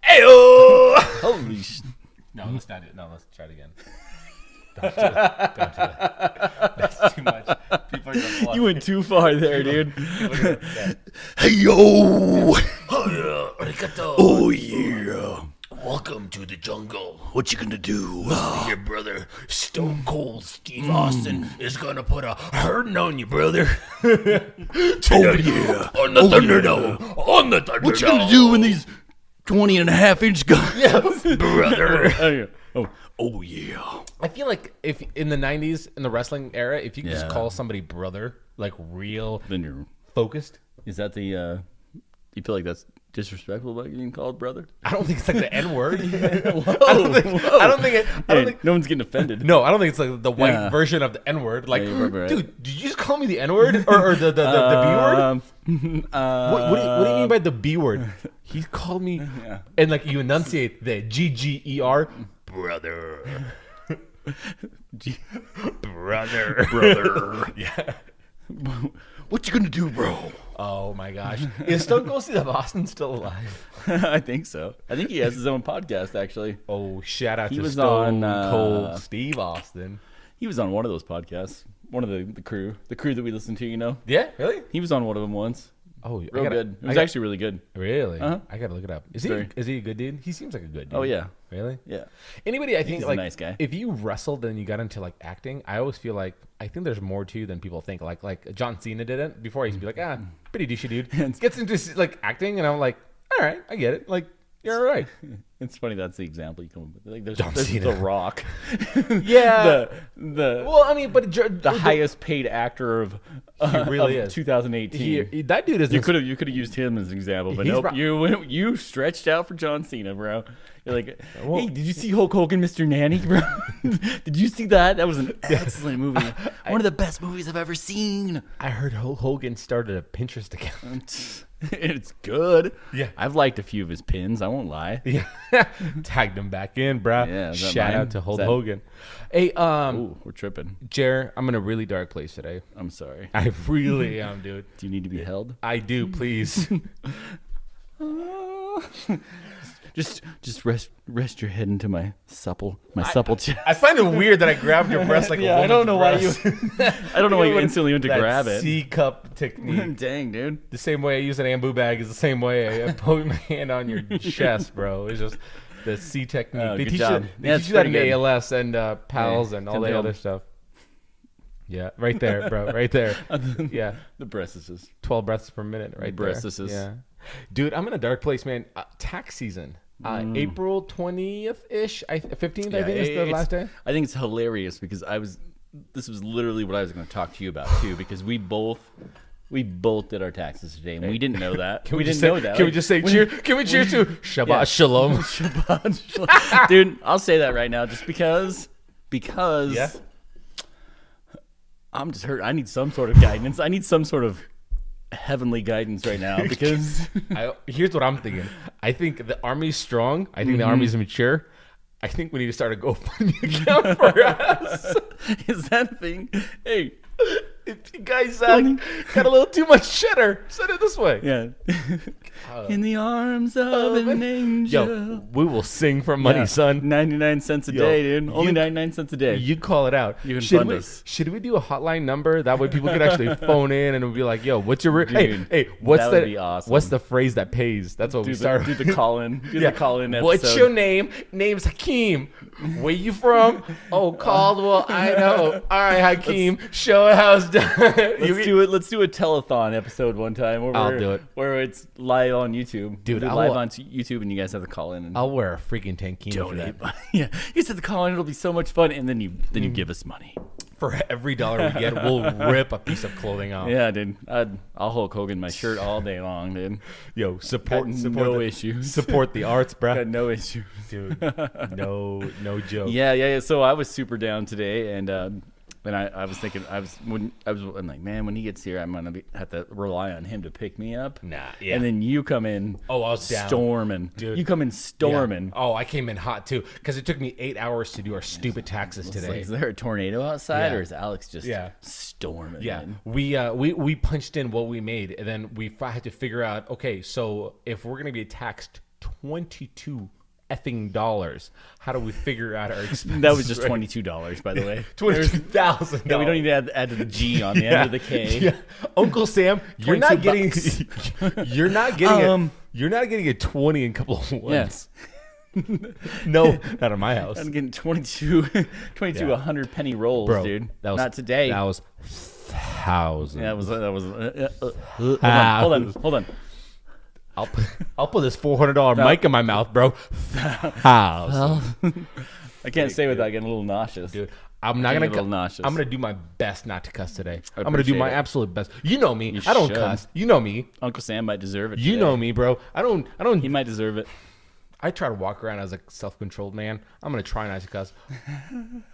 Ayo! Holy sh! No, let's not do it. No, let's try it again. Don't do it. Don't do it. That's too much. People are gonna bluff. You went too far there, dude. Hey yo! Arigato. Oh yeah! Welcome to the jungle. What you gonna do? Listen here, brother. Stone Cold Steve Austin is gonna put a hurting on you, brother. Oh yeah! On the Thunderdome. On the Thunderdome. What you gonna do when these 20.5-inch guns? brother? Oh yeah! I feel like if in the 90s, in the wrestling era, if you could just Yeah. call somebody brother, like real Then you're. focused, Is that the? You feel like that's disrespectful about getting called brother? I don't think it's like the N word. Whoa, I don't think. no one's getting offended. No, I don't think it's like the white Yeah. version of the N word. Like, Yeah, you're right. dude, did you just call me the N word or the B word? What do you mean by the B word? He called me, and like you enunciate the GGER, brother, Brother! yeah. What you gonna do, bro? Oh my gosh, is Stone Cold Steve Austin still alive? I think so. I think he has his own podcast actually. Oh, shout out He to was Stone on, Cold Steve Austin. He was on one of those podcasts. One of the crew that we listen to. You know, Yeah, really? he was on one of them once. Oh, Real good. It was actually really good. really. Uh-huh. I gotta look it up. Is Very. he a good dude? He seems like a good dude. Oh yeah, Really? yeah. Anybody I think He's a like nice guy. if you wrestled and you got into like acting, I always feel like I think there's more to you than people think. Like John Cena didn't before. He used to be like, pretty douchey dude. Gets into like acting, and I'm like, all right, I get it. Like you're all right. It's funny that's the example you come up with. Like there's John The Cena. Rock. Yeah. the Well, I mean, but the highest paid actor of really of is. 2018. that dude is You could have used him as an example, but He's nope. ro- You stretched out for John Cena, bro. You're like, Well- hey, did you see Hulk Hogan, Mr. Nanny, bro? Did you see that? That was an excellent movie. One of the best movies I've ever seen. I heard Hulk Hogan started a Pinterest account. It's good. Yeah. I've liked a few of his pins. I won't lie. Yeah, tagged him back in, bro. Yeah, is that Shout mine? out to Is Hulk that- Hogan. Hey, Ooh, we're tripping. Jer, I'm in a really dark place today. I'm sorry. I really am, dude. Do you need to be held? I do, please. Just rest your head into my supple chest. I find it weird that I grabbed your breast like a Yeah, woman's I don't know why breast. I don't know why you What- instantly went to that grab it. C cup technique. Dang, dude. The same way I use an Ambu bag is the same way I put my hand on your chest, bro. It's just the C technique. Oh, they good teach job. you, Yeah, teach it's you that in pretty good. ALS and PALS and all the condone. other stuff. Yeah, right there, bro. Right there. Yeah. The breasts. 12 breaths per minute right there. Breastises. Yeah. Dude, I'm in a dark place, man. Tax season. April 20th-ish, 15th, I think is the last day. I think it's hilarious because this was literally what I was going to talk to you about too, because we both did our taxes today and we didn't know that. We didn't know that. Can we just say cheer? Can we cheer to Shabbat Shalom? Dude, I'll say that right now just because Yeah. I'm just hurt. I need some sort of guidance. I need some sort of heavenly guidance right now because Here's what I'm thinking. I think the army's strong. I think the army's mature. I think we need to start a GoFundMe account for us. is that a thing? Hey, If you guys got a little too much cheddar, send it this way. yeah. In the arms of an angel. Yo, we will sing for money, Yeah. son. 99 cents a day, dude. Only 99 cents a day. You call it out. You can should fund we, us. Should we do a hotline number? That way people could actually phone in and it'll be like, yo, what's your... Dude, hey, what's that the... would be awesome. What's the phrase that pays? That's what we start. Do the call-in. Do the call-in episode. What's your name? Name's Hakeem. Where you from? Oh, Caldwell, Idaho. All right, Hakeem. Show how it's done. Let's do a telethon episode one time. Where I'll do it. Where it's live on YouTube. Dude, We'll do I live will- on YouTube, and you guys have to call in and I'll wear a freaking tankini for that. donate. Yeah, you said the call in. It'll be so much fun, and then you give us money. For every dollar we get, we'll rip a piece of clothing off. Yeah, dude. I'll Hulk Hogan my shirt all day long, dude. Yo, support no the, issues. Support the arts, Got bro. no issues. Dude, no joke. Yeah. So I was super down today, and I was thinking, I'm like, man, when he gets here, I'm gonna have to rely on him to pick me up. Nah, yeah. And then you come in. Oh, I was down. storming, Dude. You come in storming. Yeah. Oh, I came in hot too because it took me 8 hours to do our stupid taxes It's like, today. is there a tornado outside, Yeah. or is Alex just storming? Yeah, in? we punched in what we made, and then we had to figure out. Okay, so if we're gonna be taxed $22 effing dollars. How do we figure out our expenses? That was just $22, by the way. $22,000. Yeah, we don't need to add to the G on the end of the K. Yeah. Uncle Sam, you're not getting $22. you're not getting a 20 in a couple of ones. Yes. No, not in my house. I'm getting 22 Yeah. 100 penny rolls, Bro, dude. that was, Not today. That was thousands. Yeah, hold on. I'll put this $400 mic in my mouth, bro. Thousands. I can't say without getting a little nauseous. Dude, I'm not Getting gonna. a little nauseous. I'm gonna do my best not to cuss today. I I'm gonna do appreciate my it. absolute best. You know me. You I don't should. cuss. You know me. Uncle Sam might deserve it. You today. know me, bro. I don't. He might deserve it. I try to walk around as a self-controlled man. I'm gonna try not to cuss.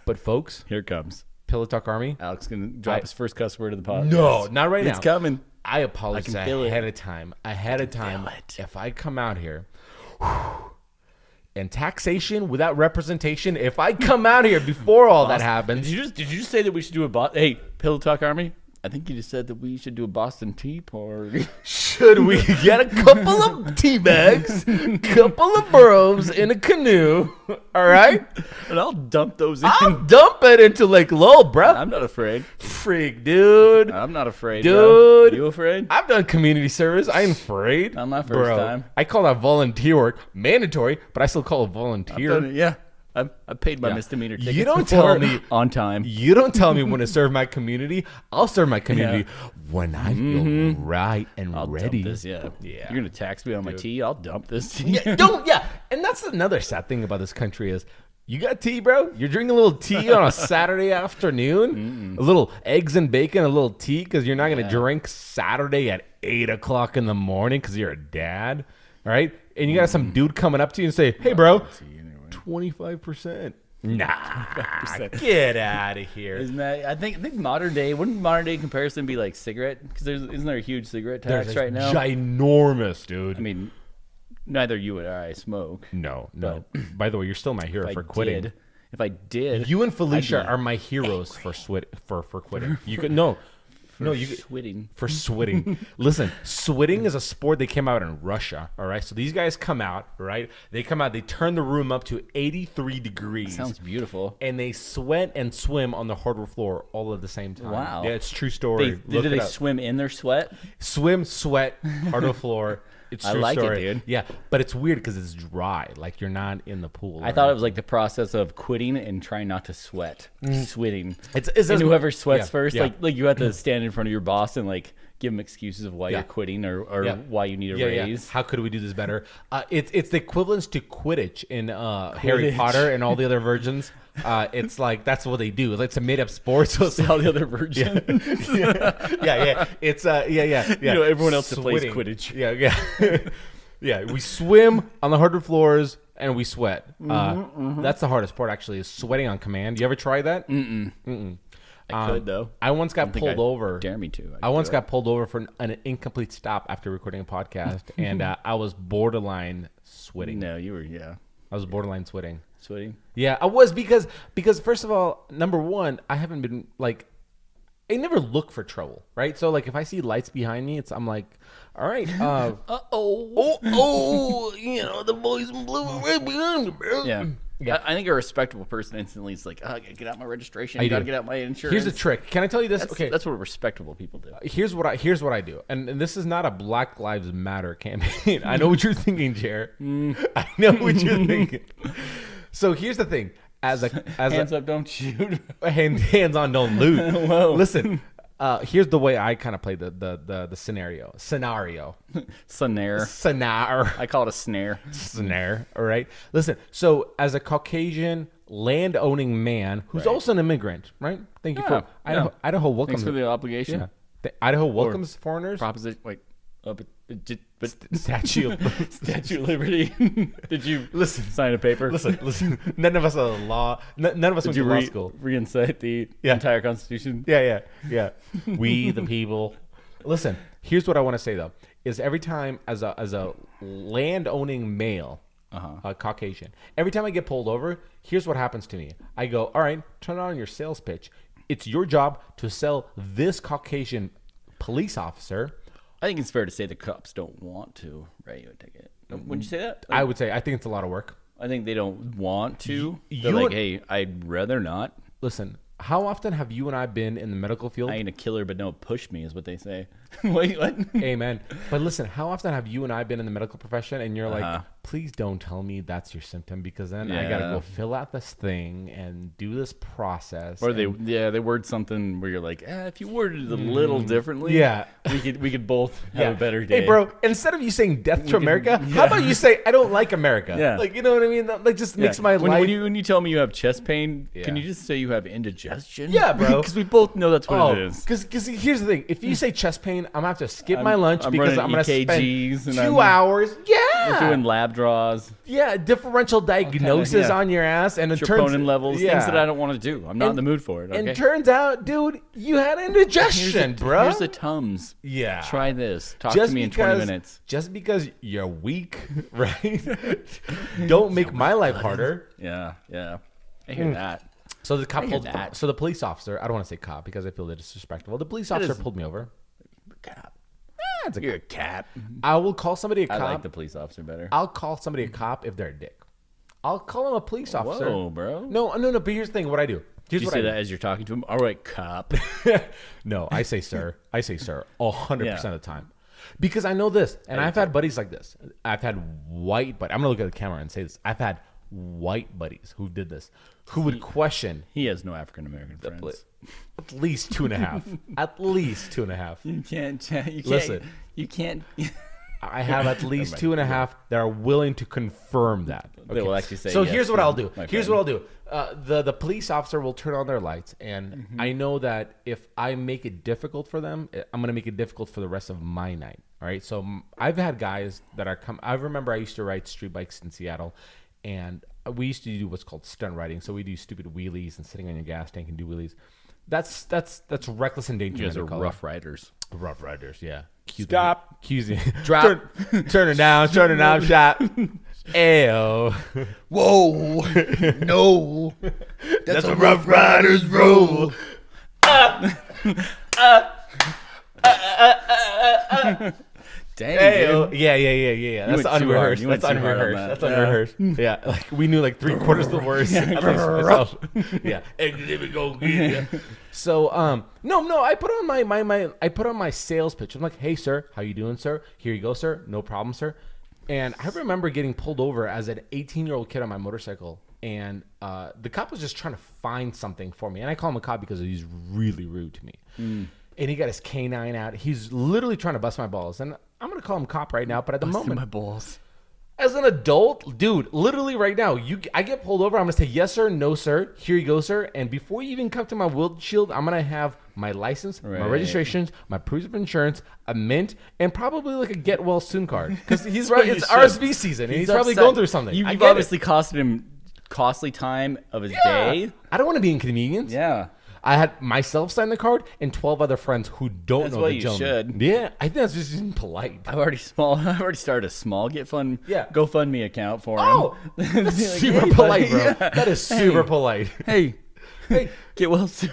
But folks, Here it comes. Pillow Talk Army. Alex gonna drop his first cuss word of the podcast. No, not right now. It's coming. I apologize I can feel it. ahead of time. feel it. If I come out here and taxation without representation, if I come out here before all that happens, Did you just say that we should do a Hey, Pillow Talk Army? I think you just said that we should do a Boston Tea Party. should we get a couple of tea bags, couple of bros in a canoe? All right, And I'll dump those in. I'll dump it into Lake Lowell, bro. I'm not afraid. Freak, dude. I'm not afraid, Dude. bro. You afraid? I've done community service. I ain't afraid. Not my first Bro, time. I call that volunteer work. Mandatory, but I still call it I've volunteer. done it, yeah. I paid my Yeah. misdemeanor You tickets don't before tell me- on time. You don't tell me when to serve my community. I'll serve my community when I feel right and I'll ready. dump this, yeah. Yeah. You're gonna tax me on my tea? I'll dump this tea. Yeah, don't. Yeah, and that's another sad thing about this country is you got tea, bro. You're drinking a little tea on a Saturday afternoon, a little eggs and bacon, a little tea because you're not gonna drink Saturday at 8 o'clock in the morning because you're a dad, right? And you got some dude coming up to you and say, "Hey, bro, 25%." Nah, get out of here. Isn't that? I think wouldn't modern day comparison be like cigarette? Because isn't there a huge cigarette tax There's right now? ginormous, dude. I mean, neither you or I smoke. No. By the way, you're still my hero for quitting. If I did, You and Felicia I'd be are my heroes for quitting. You could no, you switting. for switting. Listen, switting is a sport that came out in Russia. All right, so these guys come out, right? They come out, they turn the room up to 83 degrees. Sounds beautiful. And they sweat and swim on the hardwood floor all at the same time. Wow. Yeah, it's a true story. Do Look they it up. swim in their sweat? Swim, sweat, hardwood floor. It's I true like it, story. dude. Yeah, but it's weird because it's dry. Like you're not in the pool. I thought it was like the process of quitting and trying not to sweat, sweating. It's And whoever sweats yeah, first, yeah. like you have to stand in front of your boss and like give him excuses of why Yeah. you're quitting or Yeah. why you need a raise. How could we do this better? It's the equivalence to Quidditch in Harry Quidditch. Potter and all the other versions. It's like that's what they do. It's a made up sport. So it's All the other versions. yeah. It's yeah. You know, everyone else that plays Switting. Quidditch. Yeah. Yeah, we swim on the hardwood floors and we sweat. That's the hardest part, actually, is sweating on command. You ever try that? I could though. I once got think pulled I'd over. Dare me to. I once got pulled over for an incomplete stop after recording a podcast, and I was borderline sweating. No, you were I was borderline sweating. sweating. Yeah, I was because first of all, number one, I haven't been like, I never look for trouble, right? So like if I see lights behind me, I'm like, all right, you know, the boys in blue are right behind me, bro. Yeah. Yeah. I think a respectable person instantly is like, oh, I gotta get out my registration. I I gotta do. get out my insurance. Here's the trick. Can I tell you this? That's, Okay, that's what respectable people do. here's what I do, and this is not a Black Lives Matter campaign. I know what you're thinking, Jer. I know what you're thinking. So here's the thing: as Hands up, don't shoot. hands on, don't loot. Whoa. Listen, here's the way I kind of play the scenario. Snare. Scenario. I call it a snare. Snare. All right. Listen. So as a Caucasian land-owning man who's Right. also an immigrant, right? Thank you Yeah, for Idaho welcomes. Thanks for the obligation. Yeah. Idaho welcomes foreigners. Proposition. Wait. But Statue. Statue of Liberty. Did you Listen. sign a paper? Listen. None of us are law. None of us Did went you to law school. reincite the Yeah. entire Constitution? Yeah. We the people. Listen, here's what I want to say though: is every time as a land owning male, Caucasian, every time I get pulled over, here's what happens to me. I go, all right, turn on your sales pitch. It's your job to sell this Caucasian police officer. I think it's fair to say the cops don't want to write you a ticket. Wouldn't you say that? I would say I think it's a lot of work. I think they don't want to. You They're like, would- hey, I'd rather not. Listen, how often have you and I been in the medical field? I ain't a killer, but don't push me, is what they say. Wait, what? Amen. But listen, how often have you and I been in the medical profession and you're like, Uh-huh. please don't tell me that's your symptom because then I got to Yeah. go fill out this thing and do this process. Or they and- word something where you're like, if you worded it a little differently, Yeah. we could both have a better day. Hey, bro, instead of you saying death to America, how about you say, I don't like America? Yeah. Like, you know what I mean? That like, just makes my when, life. when you tell me you have chest pain, can Yeah. you just say you have indigestion? Yeah, bro. Because we both know that's what it is. Because here's the thing. If you say chest pain, I'm going to have to skip my lunch I'm because running I'm going to EKGs spend and 2 hours. Yeah. We're doing lab draws, Yeah, differential diagnosis yeah. on your ass. And it troponin turns levels, yeah. things that I don't want to do. I'm not in the mood for it. Okay? And turns out, dude, you had indigestion, bro. Here's the Tums. Yeah. Try this. Talk to me in 20 minutes. Just because you're weak, right? Don't make my life harder. Yeah, yeah. I hear that. So the cop hear pulled, that. so the police officer, I don't want to say cop because I feel that disrespectful. The police officer is- pulled me over. Cap. That's a You're a cat. I will call somebody a I cop. like the police officer better. I'll call somebody a cop if they're a dick. I'll call him a police officer. Whoa, bro. No. But here's the thing. What I do. Here's You what say I do. that as you're talking to him? All right, cop. No, I say sir. I say sir 100% Yeah. of the time. Because I know this. And I've had buddies like this. I've had white buddies. I'm going to look at the camera and say this. I've had white buddies who did this, who would question He has no African American friends. at least 2.5. At least 2.5. You can't. You can't. Listen. You can't. I have at least 2.5 that are willing to confirm that. They will actually say So yes, here's what I'll do. my Here's friend. what I'll do. The police officer will turn on their lights, and I know that if I make it difficult for them, I'm going to make it difficult for the rest of my night. All right. So I've had guys that are I remember I used to ride street bikes in Seattle, and we used to do what's called stunt riding. So we do stupid wheelies and sitting on your gas tank and do wheelies. That's reckless endangerment. You guys are they call it. rough riders. Rough riders, yeah. Stop. Accusing. Drop. Turn it down. Turn it down. Shot. Ayo. Whoa, no, that's a Rough Riders rule. Dang, Ayo. dude. Yeah. That's went too hard. unrehearsed. You went That's too hard on unrehearsed. that. That's unrehearsed. Yeah, like we knew like 3/4 of the words. At least myself. Yeah. So no, I put on I put on my sales pitch. I'm like, hey sir, how you doing, sir? Here you go, sir. No problem, sir. And I remember getting pulled over as an 18-year-old kid on my motorcycle, and the cop was just trying to find something for me. And I call him a cop because he's really rude to me. And he got his canine out. He's literally trying to bust my balls. And I'm going to call him cop right now, but at the moment, my balls. as an adult, dude, literally right now, I get pulled over. I'm going to say, yes, sir, no, sir. Here you go, sir. And before you even come to my windshield, I'm going to have my license, my Right. registrations, my proof of insurance, a mint, and probably like a get well soon card. Because he's right. You It's should. RSV season, and he's probably upset. going through something. I You've get obviously costed him costly time of his it. Yeah. day. I don't want to be inconvenienced. Yeah. I had myself sign the card and 12 other friends who don't That's know what the you gentleman. should. Yeah, I think that's just impolite. I've already started a small Yeah. GoFundMe account for him. Oh, that's Be like, super hey, polite, buddy. bro. Yeah. That is super polite. Hey, Hey, get well soon.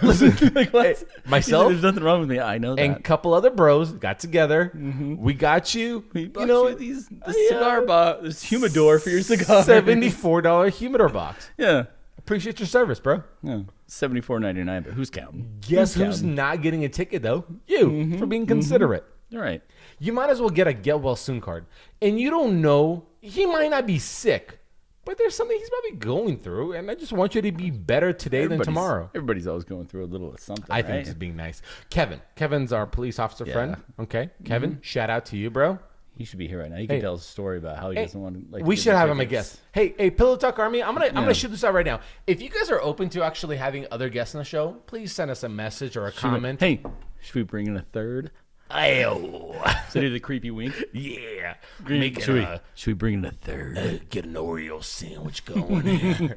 Like, what? Hey, myself? There's nothing wrong with me. I know that. and a couple other bros got together. We got you. we bought You know you what? the cigar box, this humidor for your cigar. $74 humidor box. Yeah. Appreciate your service, bro. Yeah. $74.99, but who's counting? Guess who's counting? not getting a ticket though? You for being considerate. All right. You might as well get a get well soon card. And you don't know, he might not be sick, but there's something he's probably going through, and I just want you to be better today than tomorrow. Everybody's always going through a little of something. I think right? just being nice. Kevin's our police officer friend. Okay, Kevin, shout out to you, bro. He should be here right now. He can Hey. tell us a story about how he Hey, doesn't want to. Like, we give should the have him a tickets. guest. Hey, Pillow Talk Army, I'm gonna Yeah. shoot this out right now. If you guys are open to actually having other guests on the show, please send us a message or a comment. Hey, should we bring in a third? Ayo. So do the creepy wink. Yeah. Should we bring in a third? Get an Oreo sandwich going here.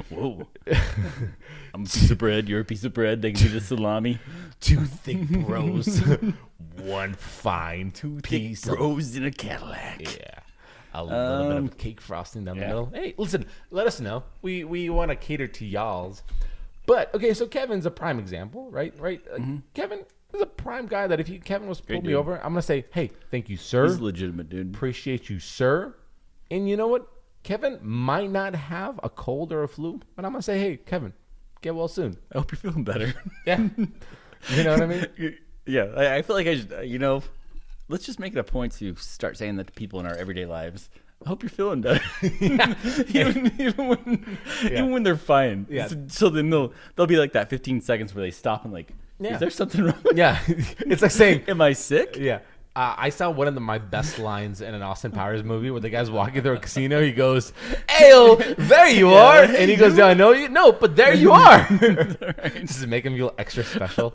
Whoa. I'm a piece of bread. You're a piece of bread. They can do the salami. Two thick bros, one fine piece of Bros in a Cadillac. yeah. A little bit of cake frosting down the middle. Hey, listen, let us know. We want to cater to y'all's. But okay, so Kevin's a prime example, right? Right? Kevin is a prime guy that if Kevin was to pull me dude. over, I'm gonna say, hey, thank you, sir. He's a legitimate dude. Appreciate you, sir. And you know what? Kevin might not have a cold or a flu, but I'm gonna say, hey, Kevin, get well soon. I hope you're feeling better. Yeah. You know what I mean? Yeah, I feel like I should, let's just make it a point to start saying that to people in our everyday lives. I hope you're feeling better. even when they're fine. Yeah. So then they'll be like that 15 seconds where they stop and like, Yeah. is there something wrong? Yeah. It's like saying, Am I sick? yeah. I saw one of my best lines in an Austin Powers movie where the guy's walking through a casino. He goes, "Ayo, there you are," and he goes, "Yeah, I know you. No, but there you are." Just to make him feel extra special.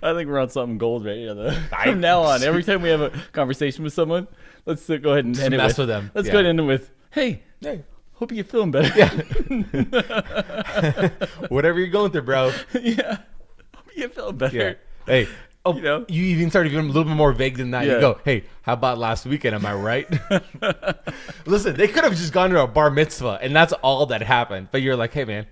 I think we're on something gold right now. From now on, every time we have a conversation with someone, let's go ahead and end it mess with them. Let's Yeah. go ahead and end it with, "Hey, Hey, hope you're feeling better." yeah. Whatever you're going through, bro. Yeah. Hope you're feeling better. Yeah. Hey. Oh, You know? you even started getting a little bit more vague than that. Yeah. You go, "Hey, how about last weekend? Am I right?" Listen, they could have just gone to a bar mitzvah, and that's all that happened. But you're like, "Hey, man,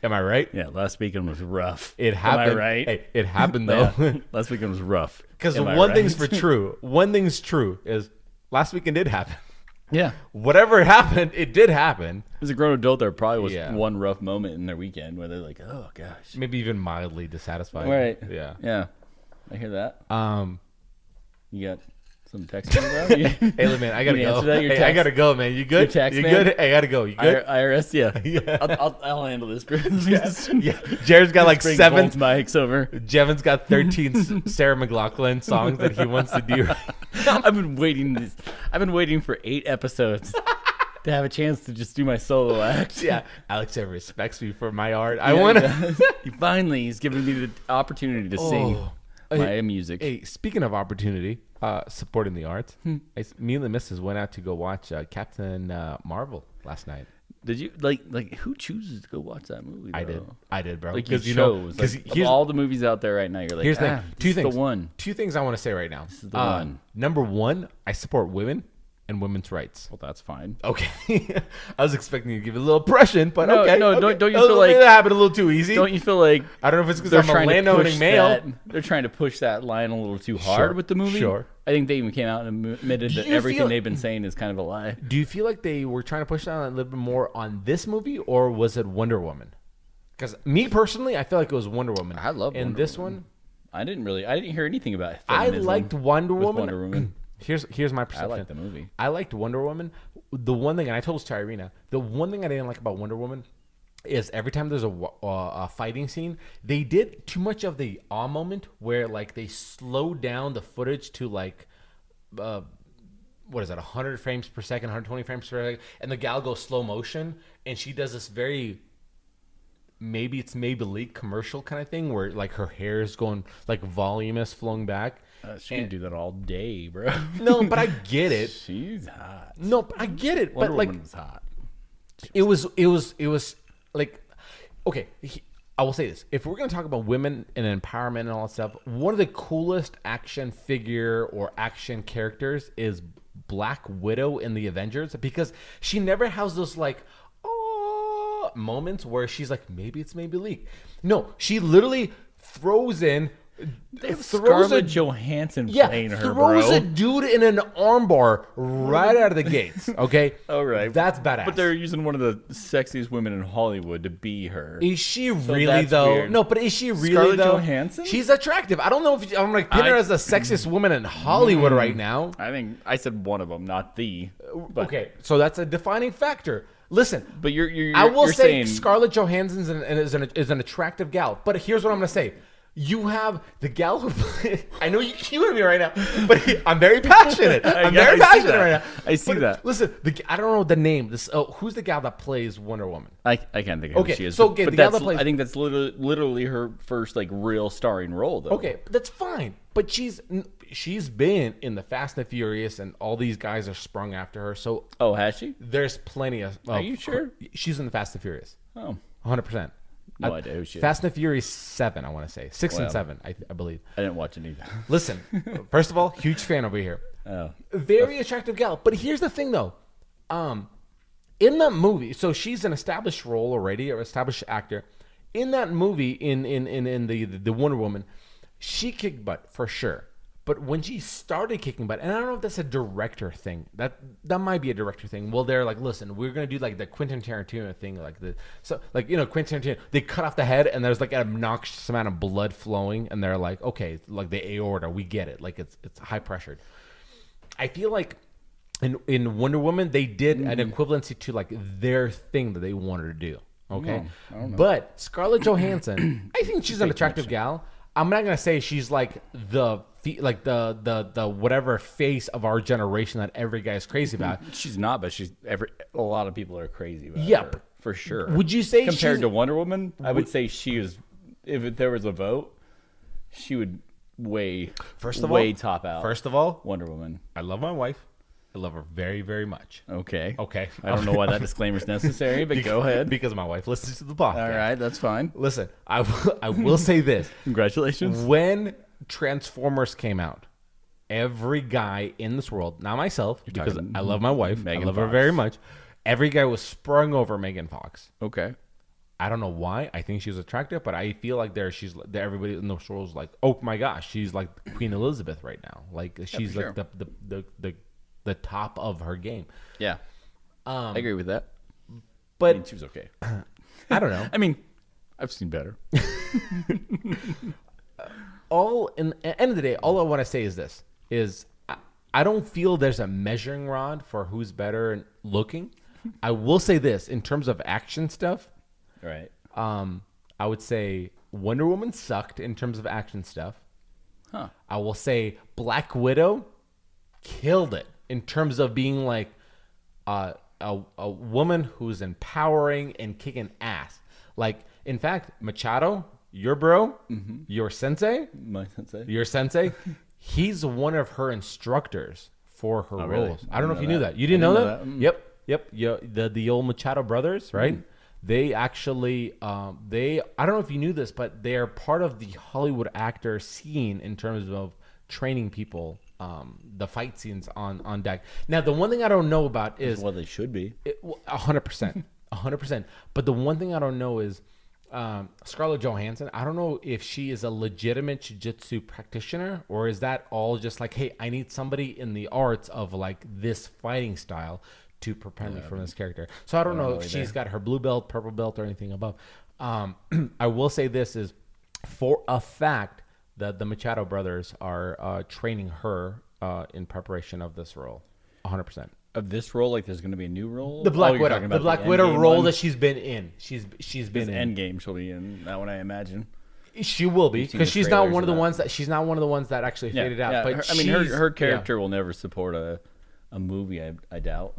am I right?" Yeah, last weekend was rough. It happened. Am I right? Hey, it happened though. Yeah, last weekend was rough. Because Am I one right? thing's for true. One thing's true is last weekend did happen. Yeah. Whatever happened, it did happen. As a grown adult, there probably was Yeah. one rough moment in their weekend where they're like, "Oh gosh." Maybe even mildly dissatisfied. Right. Yeah. Yeah. I hear that. Um. You got some text coming, bro? You- Hey, look, man, I gotta You go. answer that? Your Hey, I text? gotta go, man. You good? Your text, you man? good? Hey, I gotta go. You good? IRS, yeah. Yeah. I'll handle this, bro. Yeah. Jared's got like Bring 7. both mics over. Jevin's got 13 Sarah McLachlan songs that he wants to do. I've been waiting for 8 episodes to have a chance to just do my solo act. Yeah. Alex ever respects me for my art. I want to. He's giving me the opportunity to sing my music. Hey, speaking of opportunity, supporting the arts, me and the missus went out to go watch Captain Marvel last night. Did you like who chooses to go watch that movie? Though? I did, bro. Like you Because you know, chose. because Like, of all the movies out there right now, you're like, here's the thing. this Two is things. the one. Two things I want to say right now. This is the one. Number one, I support women and women's rights. Well, that's fine. Okay. I was expecting you to give it a little impression, but No, okay. no, okay. don't you feel like- that happened a little too easy? Don't you feel like I don't know if it's because they're I'm a trying to landowning push male. that? They're trying to push that line a little too hard Sure, with the movie. sure. I think they even came out and admitted Do that you everything feel- they've been saying is kind of a lie. Do you feel like they were trying to push that a little bit more on this movie, or was it Wonder Woman? Because me personally, I feel like it was Wonder Woman. I love and Wonder this Woman. one, I didn't hear anything about it. I liked Wonder Woman. Wonder Woman. Here's my I perception. liked the movie. I liked Wonder Woman. The one thing, and I told this to Irina, the one thing I didn't like about Wonder Woman is every time there's a fighting scene, they did too much of the awe moment where like they slowed down the footage to like, what is that, 100 frames per second, 120 frames per second, and the gal goes slow motion, and she does this very, maybe it's Maybelline commercial kind of thing where like her hair is going like voluminous flowing back. She can do that all day, bro. No, but I get it. She's hot. No, but I get it. Wonder but like, Woman was hot. it was like, okay, I will say this: if we're gonna talk about women and empowerment and all that stuff, one of the coolest action figure or action characters is Black Widow in the Avengers, because she never has those like moments where she's like, maybe it's Maybelline. No, she literally throws in. They have throws Scarlett Johansson playing her, throws bro. a dude in an armbar right out of the gates. Okay, All right. that's badass. But they're using one of the sexiest women in Hollywood to be her. Is she really that's though? weird. No, but is she really Scarlett though? Johansson? She's attractive. I don't know if I'm like pinning her as the sexiest woman in Hollywood right now. I think I said one of them, not the. But, Okay, so that's a defining factor. Listen, But you're I will you're say saying, Scarlett Johansson is an attractive gal. But here's what I'm gonna say. You have the gal who I know you're killing me right now, but I'm very passionate. I'm very I see passionate that. right now. I see But that. Listen, I don't know the name. Who's the gal that plays Wonder Woman? I can't think of Okay, who she is. so, but- okay, but the gal that's, that plays- I think that's literally her first like real starring role, though. Okay, that's fine. But she's been in the Fast and the Furious, and all these guys are sprung after her. So Oh, has she? there's plenty of. Are you sure? She's in the Fast and Furious, Oh, 100%. no idea who she is. Fast and the Furious 7, I want to say 6 and Well. 7, I believe. I didn't watch it either. Listen, first of all, huge fan over here. Oh, Very attractive gal. But here's the thing, though. In that movie, so she's an established role already, or established actor. In that movie, in the Wonder Woman, she kicked butt for sure. But when she started kicking butt, and I don't know if that's a director thing. That might be a director thing. Well, they're like, listen, we're gonna do like the Quentin Tarantino thing, Quentin Tarantino. They cut off the head, and there's like an obnoxious amount of blood flowing, and they're like, okay, like the aorta, we get it, like it's high pressured. I feel like in Wonder Woman, they did an equivalency to like their thing that they wanted to do. Okay, I don't know. But Scarlett Johansson, I think she's an attractive gal. I'm not gonna say she's like the whatever face of our generation that every guy is crazy about. She's not, but a lot of people are crazy about Yep. her, for sure. Would you say compared to Wonder Woman, I would say she is. If there was a vote, she would way top out. First of all, Wonder Woman. I love my wife. I love her very, very much. Okay. Okay. I don't know why that disclaimer is necessary, but go ahead. Because my wife listens to the podcast. All right, that's fine. Listen, I will say this. Congratulations. When Transformers came out, every guy in this world, not myself, because I love my wife, Megan I love her Fox. very much, every guy was sprung over Megan Fox. Okay. I don't know why. I think she was attractive, but I feel like everybody in the world is like, oh my gosh, she's like Queen Elizabeth right now. Like she's like the top of her game. Yeah. I agree with that. But I mean, she was okay. I don't know. I mean, I've seen better. In the end of the day, all I want to say is this: I don't feel there's a measuring rod for who's better looking. I will say this in terms of action stuff. Right. I would say Wonder Woman sucked in terms of action stuff. Huh. I will say Black Widow killed it in terms of being like a woman who's empowering and kicking ass. Like, in fact, Machado, your bro, your sensei, My sensei. your sensei, he's one of her instructors for her really? roles. I don't know if you knew that. that. You didn't know know that? that. Mm. Yep. Yeah, the old Machado brothers, right? They actually, I don't know if you knew this, but they are part of the Hollywood actor scene in terms of training people, the fight scenes on deck. Now, the one thing I don't know about is Well, they should be. 100%, 100%. But the one thing I don't know is Scarlett Johansson. I don't know if she is a legitimate jiu-jitsu practitioner, or is that all just like, hey, I need somebody in the arts of like this fighting style to prepare me from this character. So I don't know if she's got her blue belt, purple belt, or anything above. I will say this is for a fact that the Machado brothers are training her in preparation of this role. 100%. Of this role, like there's going to be a new role. The Black you're Widow, talking the about Black Widow Endgame role one? that she's been in. She's been in. Endgame. She'll be in that one, I imagine. She will be, You've seen because the she's not trailers one of the of that. ones that she's not one of the ones that actually faded out. But her character will never support a movie. I doubt.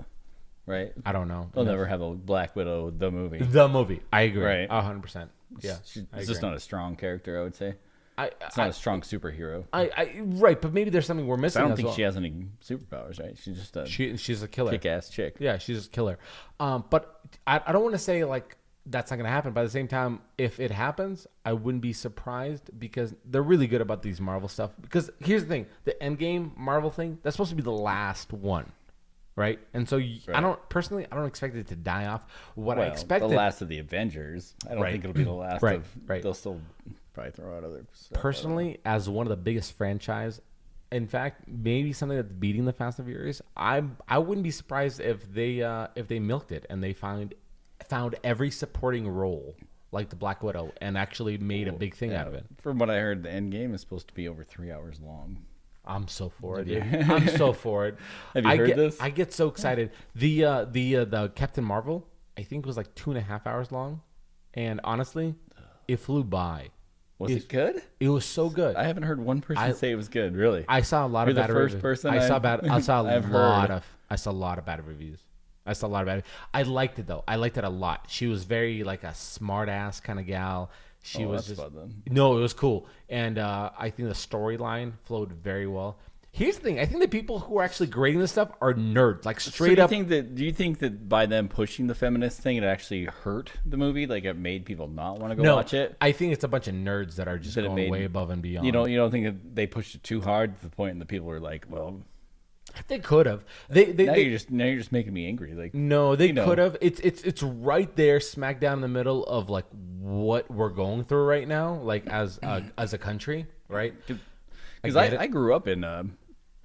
Right? I don't know. They'll never have a Black Widow the movie. The movie. I agree. Right. 100%. Yeah. It's just not a strong character, I would say. It's I not a strong superhero. right, but maybe there's something we're missing. I don't as think well. she has any superpowers, right? She's just a She's a killer. kick-ass chick. Yeah, she's a killer. But I don't want to say like that's not going to happen. But at the same time, if it happens, I wouldn't be surprised because they're really good about these Marvel stuff. Because here's the thing: the Endgame Marvel thing, that's supposed to be the last one, right? And so I don't expect it to die off. What I expected, the last of the Avengers. I don't think it'll be the last Right, of. right. They'll still probably throw out other stuff. personally, as one of the biggest franchise, in fact, maybe something that's beating the Fast and Furious, I wouldn't be surprised if they milked it and they found every supporting role like the Black Widow and actually made a big thing out of it. From what I heard, the end game is supposed to be over 3 hours long. I'm so for it, dude. I'm so for it. Have you heard this? I get so excited. The Captain Marvel, I think, was like 2.5 hours long, and honestly, it flew by. Was it good? It was so good. I haven't heard one person say it was good. Really, I saw a lot You're of the bad first reviews. person I saw I've heard. I saw a lot of bad reviews. I liked it though. I liked it a lot. She was very like a smart ass kind of gal. She was that's just fun then. no, it was cool, and I think the storyline flowed very well. Here's the thing: I think the people who are actually grading this stuff are nerds, like straight up. Do you think that by them pushing the feminist thing, it actually hurt the movie? Like it made people not want to go watch it? I think it's a bunch of nerds that are just That it going made- way above and beyond. You don't think that they pushed it too hard to the point that people were like, well, they could have. They now you're just making me angry. Like No, they you know. could have. It's right there, smack down in the middle of like what we're going through right now, like as a country, right? Because get it. I grew up in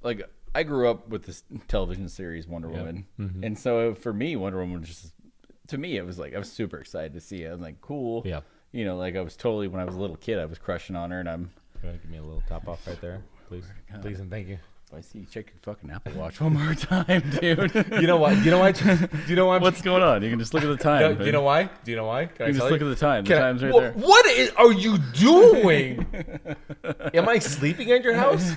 like I grew up with this television series Wonder Woman, and so for me, Wonder Woman was just to me it was like I was super excited to see it. I'm like, cool. Yeah. You know, like I was totally when I was a little kid, I was crushing on her, and I'm. You want to give me a little top off right there, please, please, and thank you. I see you check your fucking Apple Watch one more time, dude. You know what? You know why? Do you know why? What's going on? You can just look at the time. Do you know why? Do you know why? Can I You can tell just look at the time. The Can I- time's right Wha- there. What are you doing? Am I sleeping at your house?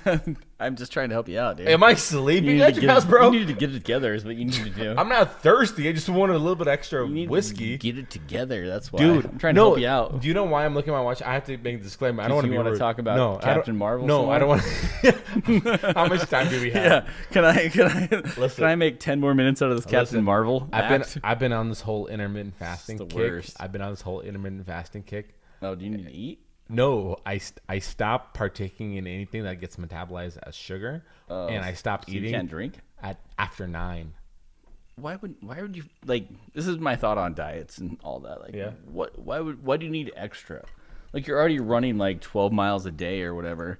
I'm just trying to help you out, dude. Am I You sleeping need at to your get house, it- bro? You need to get it together is what you need to do. I'm not thirsty. I just wanted a little bit extra You need whiskey. to get it together. That's why. Dude, I'm trying no, to help you out. Do you know why I'm looking at my watch? I have to make a disclaimer. I don't want to you be wanna rude. talk about no, Captain Marvel No, some I don't more? want. How much time do we have? Yeah. Can Listen. I make 10 more minutes out of this Captain Listen, Marvel? act? I've been on this whole intermittent fasting the kick. worst. I've been on this whole intermittent fasting kick. Oh, do you need to eat? No, I stopped partaking in anything that gets metabolized as sugar, and I stopped So eating you can't drink? at after 9. Why would you like? This is my thought on diets and all that. Like, Yeah. why do you need extra? Like, you're already running like 12 miles a day or whatever.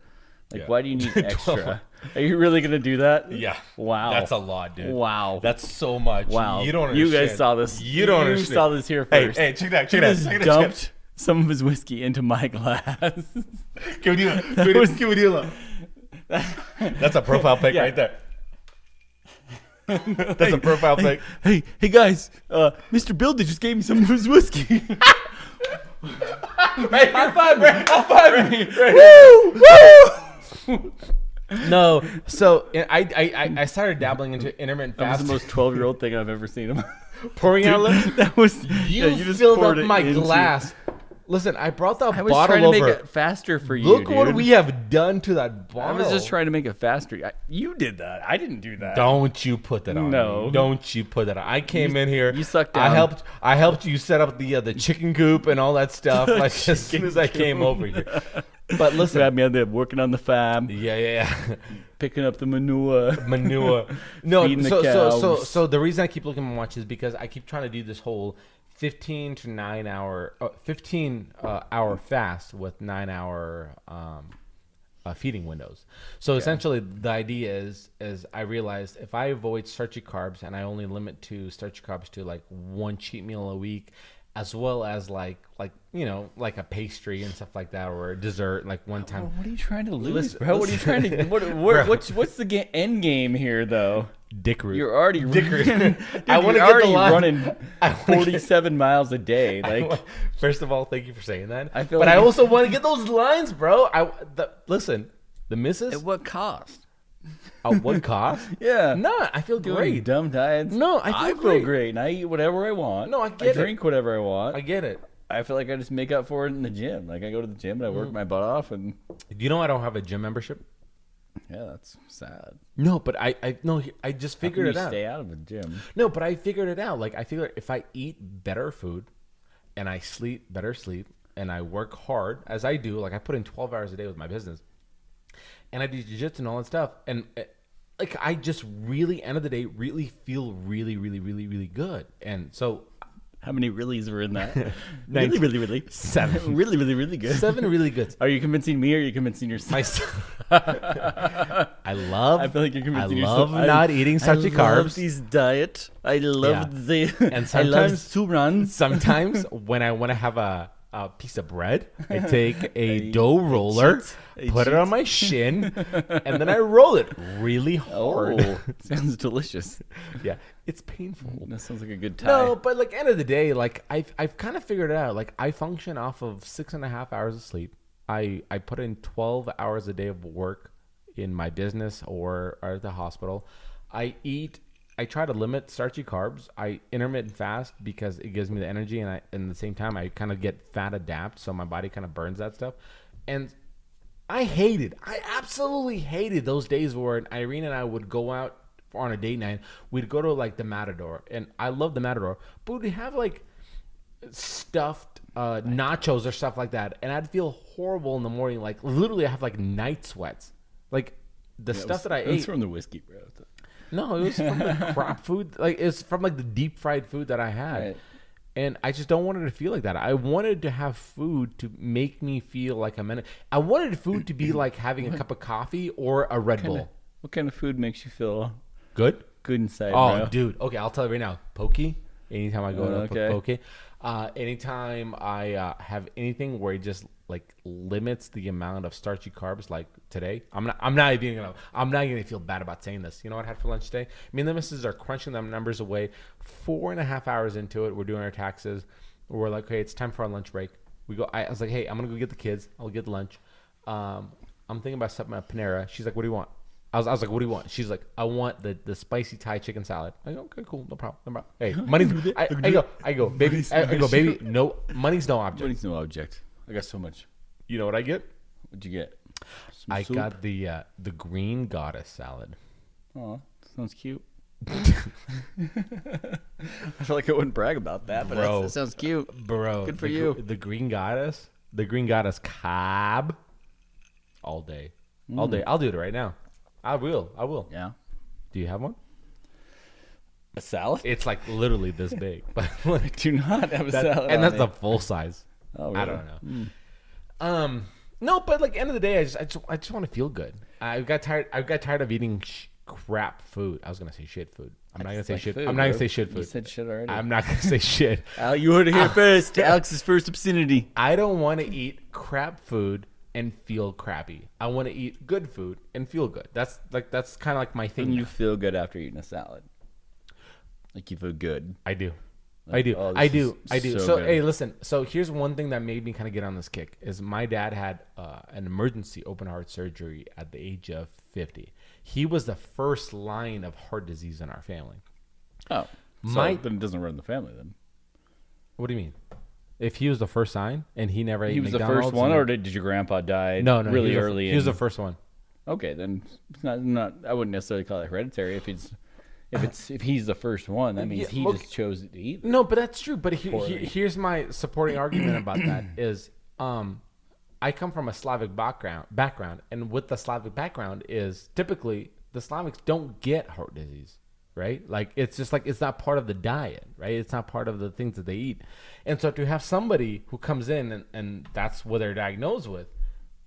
Like, Yeah. why do you need extra? Are you really gonna do that? Yeah. Wow. That's a lot, dude. Wow. That's so much. Wow. You don't You understand. guys saw this. You don't understand. saw this here Hey, first. hey, check that. He Check that. just Check that. dumped some of his whiskey into my glass. Give me deal. That's a profile pic Yeah. right there. That's a profile pic. Hey guys, Mr. Builder just gave me some of his whiskey. Right, high five me. High five me. Woo! No, so I started dabbling into intermittent That was fasting. the most 12-year-old thing I've ever seen him. pouring out liquid. That was You, just filled poured up it my into- glass. Listen, I brought the I was bottle trying to over. make it faster for you. Look dude. what we have done to that I bottle. was just trying to make it faster. You did that. I didn't do that. Don't you put that on No. me. Don't you put that on. I came in here. you sucked I down. I helped you set up the chicken coop and all that stuff like as soon as I came over here. But listen. Grabbed me out there working on the farm, Yeah. picking up the manure. Manure. No, Feeding the so cows. the reason I keep looking at my watch is because I keep trying to do this whole 15 hour fast with 9 hour feeding windows. So essentially the idea is I realized if I avoid starchy carbs and I only limit to starchy carbs to like one cheat meal a week, as well as like a pastry and stuff like that, or a dessert like one time. What are you trying to lose, Listen- bro? What are you trying to? What's the end game here, though? Dick root. You're already Dick I want wanna to get the line. running 47 miles a day. Like, First of all, thank you for saying that. I feel but like I you- also want to get those lines, bro. Listen, the missus at what cost? at what cost? Yeah. No, I feel Doing great. dumb diets. No, I feel great. great, and I eat whatever I want. No, I get it. drink whatever I want. I get it. I feel like I just make up for it in the gym. Like, I go to the gym and I work my butt off, and Do you know I don't have a gym membership? yeah, that's sad. No, but I just How figured can it you out. stay out of the gym? No, but I figured it out. Like I figured if I eat better food, and I sleep better sleep, and I work hard as I do, like I put in 12 hours a day with my business, and I do jiu-jitsu and all that stuff, and like I just really, end of the day, really feel really, really, really, really good. And so How many reallys were in that? Nineteen. really. 7, really, really, really good. 7 really good. Are you convincing me or are you convincing yourself? I love. I feel like you're I convincing love yourself. not eating starchy I love carbs. this diet. I love Yeah. And I love sometimes- to run. Sometimes when I want to have a piece of bread, I take a dough roller, put it on my shin, and then I roll it really hard. Oh, sounds delicious. Yeah, it's painful. That sounds like a good time. No, but like end of the day, like I've kind of figured it out. Like I function off of 6.5 hours of sleep. I put in 12 hours a day of work in my business or at the hospital. I try to limit starchy carbs. I intermittent fast because it gives me the energy, and at the same time I kind of get fat adapt, so my body kind of burns that stuff. And I absolutely hated those days where Irene and I would go out on a date night. We'd go to like the Matador, and I love the Matador, but we'd have like stuffed nachos or stuff like that, and I'd feel horrible in the morning. Like literally, I have like night sweats. Like the stuff that I It's ate. from the whiskey, bro. No, it was from the crap food. Like it's from like the deep fried food that I had. Right. And I just don't want it to feel like that. I wanted to have food to make me feel like I'm in it. I wanted food to be like having a cup of coffee or a Red Bull. What kind of food makes you feel Good? good inside, Oh, bro? dude. Okay, I'll tell you right now. Pokey. Anytime I go to Okay. Poke. Anytime I have anything where it just like limits the amount of starchy carbs, like today, I'm not even gonna feel bad about saying this. You know what I had for lunch today? Me and the missus are crunching them numbers away. 4.5 hours into it, we're doing our taxes. We're like, okay, it's time for our lunch break. I was like, hey, I'm gonna go get the kids. I'll get the lunch. I'm thinking about stepping at Panera. She's like, what do you want? I was like, what do you want? She's like, I want the spicy Thai chicken salad. I go, okay, cool, no problem. Hey, money's. I go, baby. I go, baby. No, money's no object. Money's no object. I got so much. You know what I get? What'd you get? Some I soup? got the green goddess salad. Oh, sounds cute. I feel like I wouldn't brag about that, but Bro. that sounds cute. Bro, Good for you. The green goddess Cobb. All day. I'll do it right now. I will. Yeah. Do you have one? A salad? It's like literally this big, but like, Do not have a salad. and on that's me. the full size. Oh, I really? don't know. No, but like end of the day, I just want to feel good. I got tired of eating crap food. I was gonna say shit food. I'm not gonna say like shit. food, I'm not gonna bro. say shit You food. said shit already. I'm not gonna say shit. Al, you heard it here first. Alex's first obscenity. I don't want to eat crap food and feel crappy. I want to eat good food and feel good. That's kind of like my thing. And you now. feel good after eating a salad. Like you feel good. I do. Like, I do. oh, I this do. is I do. so So good. hey, listen. So here's one thing that made me kind of get on this kick is my dad had an emergency open heart surgery at the age of 50. He was the first line of heart disease in our family. Oh. My- then it doesn't run in the family then. What do you mean? If he was the first sign and he never ate He was the McDonald's first one, and- or did your grandpa die no, really he was early? He was the and- first one. Okay, then it's not. I wouldn't necessarily call it hereditary. If he's the first one, that means Yeah, he look- just chose to eat. No, but that's true. But Poorly. here's my supporting argument about that is I come from a Slavic background, and with the Slavic background is typically the Slavics don't get heart disease, right? Like it's just like it's not part of the diet, right? It's not part of the things that they eat. And so to have somebody who comes in and that's what they're diagnosed with,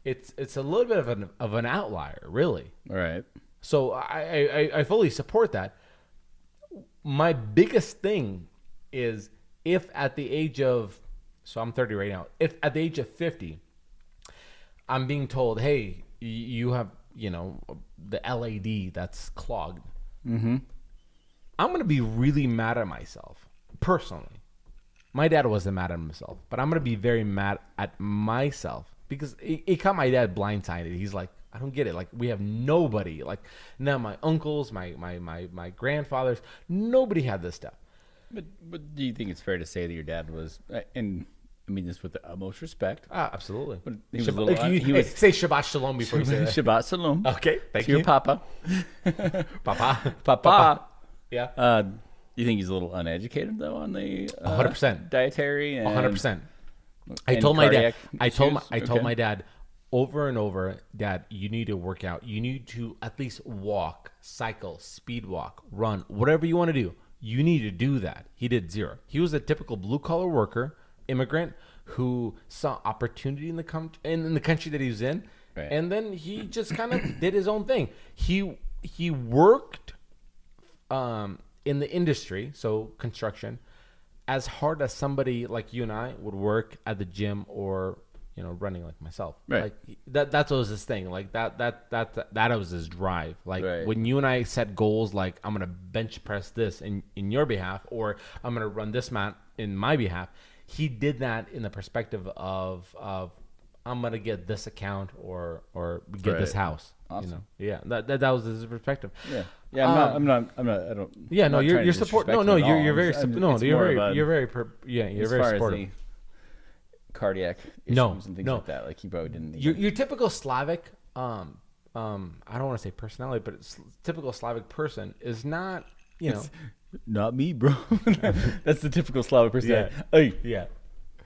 it's a little bit of an outlier, really. All right. So I fully support that. My biggest thing is if at the age of, so I'm 30 right now, if at the age of 50, I'm being told, hey, you have, the LAD that's clogged. Mm-hmm. I'm going to be really mad at myself, personally. My dad wasn't mad at himself, but I'm going to be very mad at myself because it caught my dad blindsided. He's like, I don't get it. Like, we have nobody. Like, now my uncles, my grandfathers, nobody had this stuff. But do you think it's fair to say that your dad was, and I mean this with the utmost respect, Absolutely. but he was Shabbat, a little, he was, say Shabbat Shalom before you say that. Shabbat Shalom. Okay, thank to your you. papa. Papa. Papa. Yeah. You think he's a little uneducated though on the 100%. dietary and 100%. I and told my dad. cardiac I told issues? my dad over and over, Dad, you need to work out. You need to at least walk, cycle, speed walk, run, whatever you want to do. You need to do that. He did zero. He was a typical blue collar worker, immigrant who saw opportunity in the country that he was in, Right. and then he just kind of did his own thing. He worked in the industry, so construction, as hard as somebody like you and I would work at the gym or running like myself. Right. Like that was his thing. Like that was his drive. Like Right. when you and I set goals, like I'm gonna bench press this in your behalf, or I'm gonna run this mat in my behalf. He did that in the perspective of I'm gonna get this account or get this Right. house. Awesome. Yeah. That was his perspective. Yeah. Yeah, I'm not. I don't. Yeah, I'm no, not you're trying to support. disrespect No, him at all. you're very I'm- no, it's you're more very of a- you're very you're as very far as supportive. the cardiac issues No, and things no. like that. Like he probably didn't. Your typical Slavic, I don't want to say personality, but it's typical Slavic person is not, Not me, bro. That's the typical Slavic person. Yeah. Hey, yeah,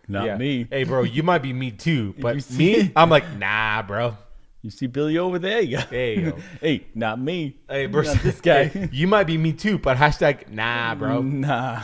not yeah. me. Hey, bro, you might be me too, but You see- me, I'm like, nah, bro. You see Billy over there? Yeah. There you go. Hey, not me. Hey, bro, Not this guy. hey, you might be me too, but hashtag nah, bro. Nah.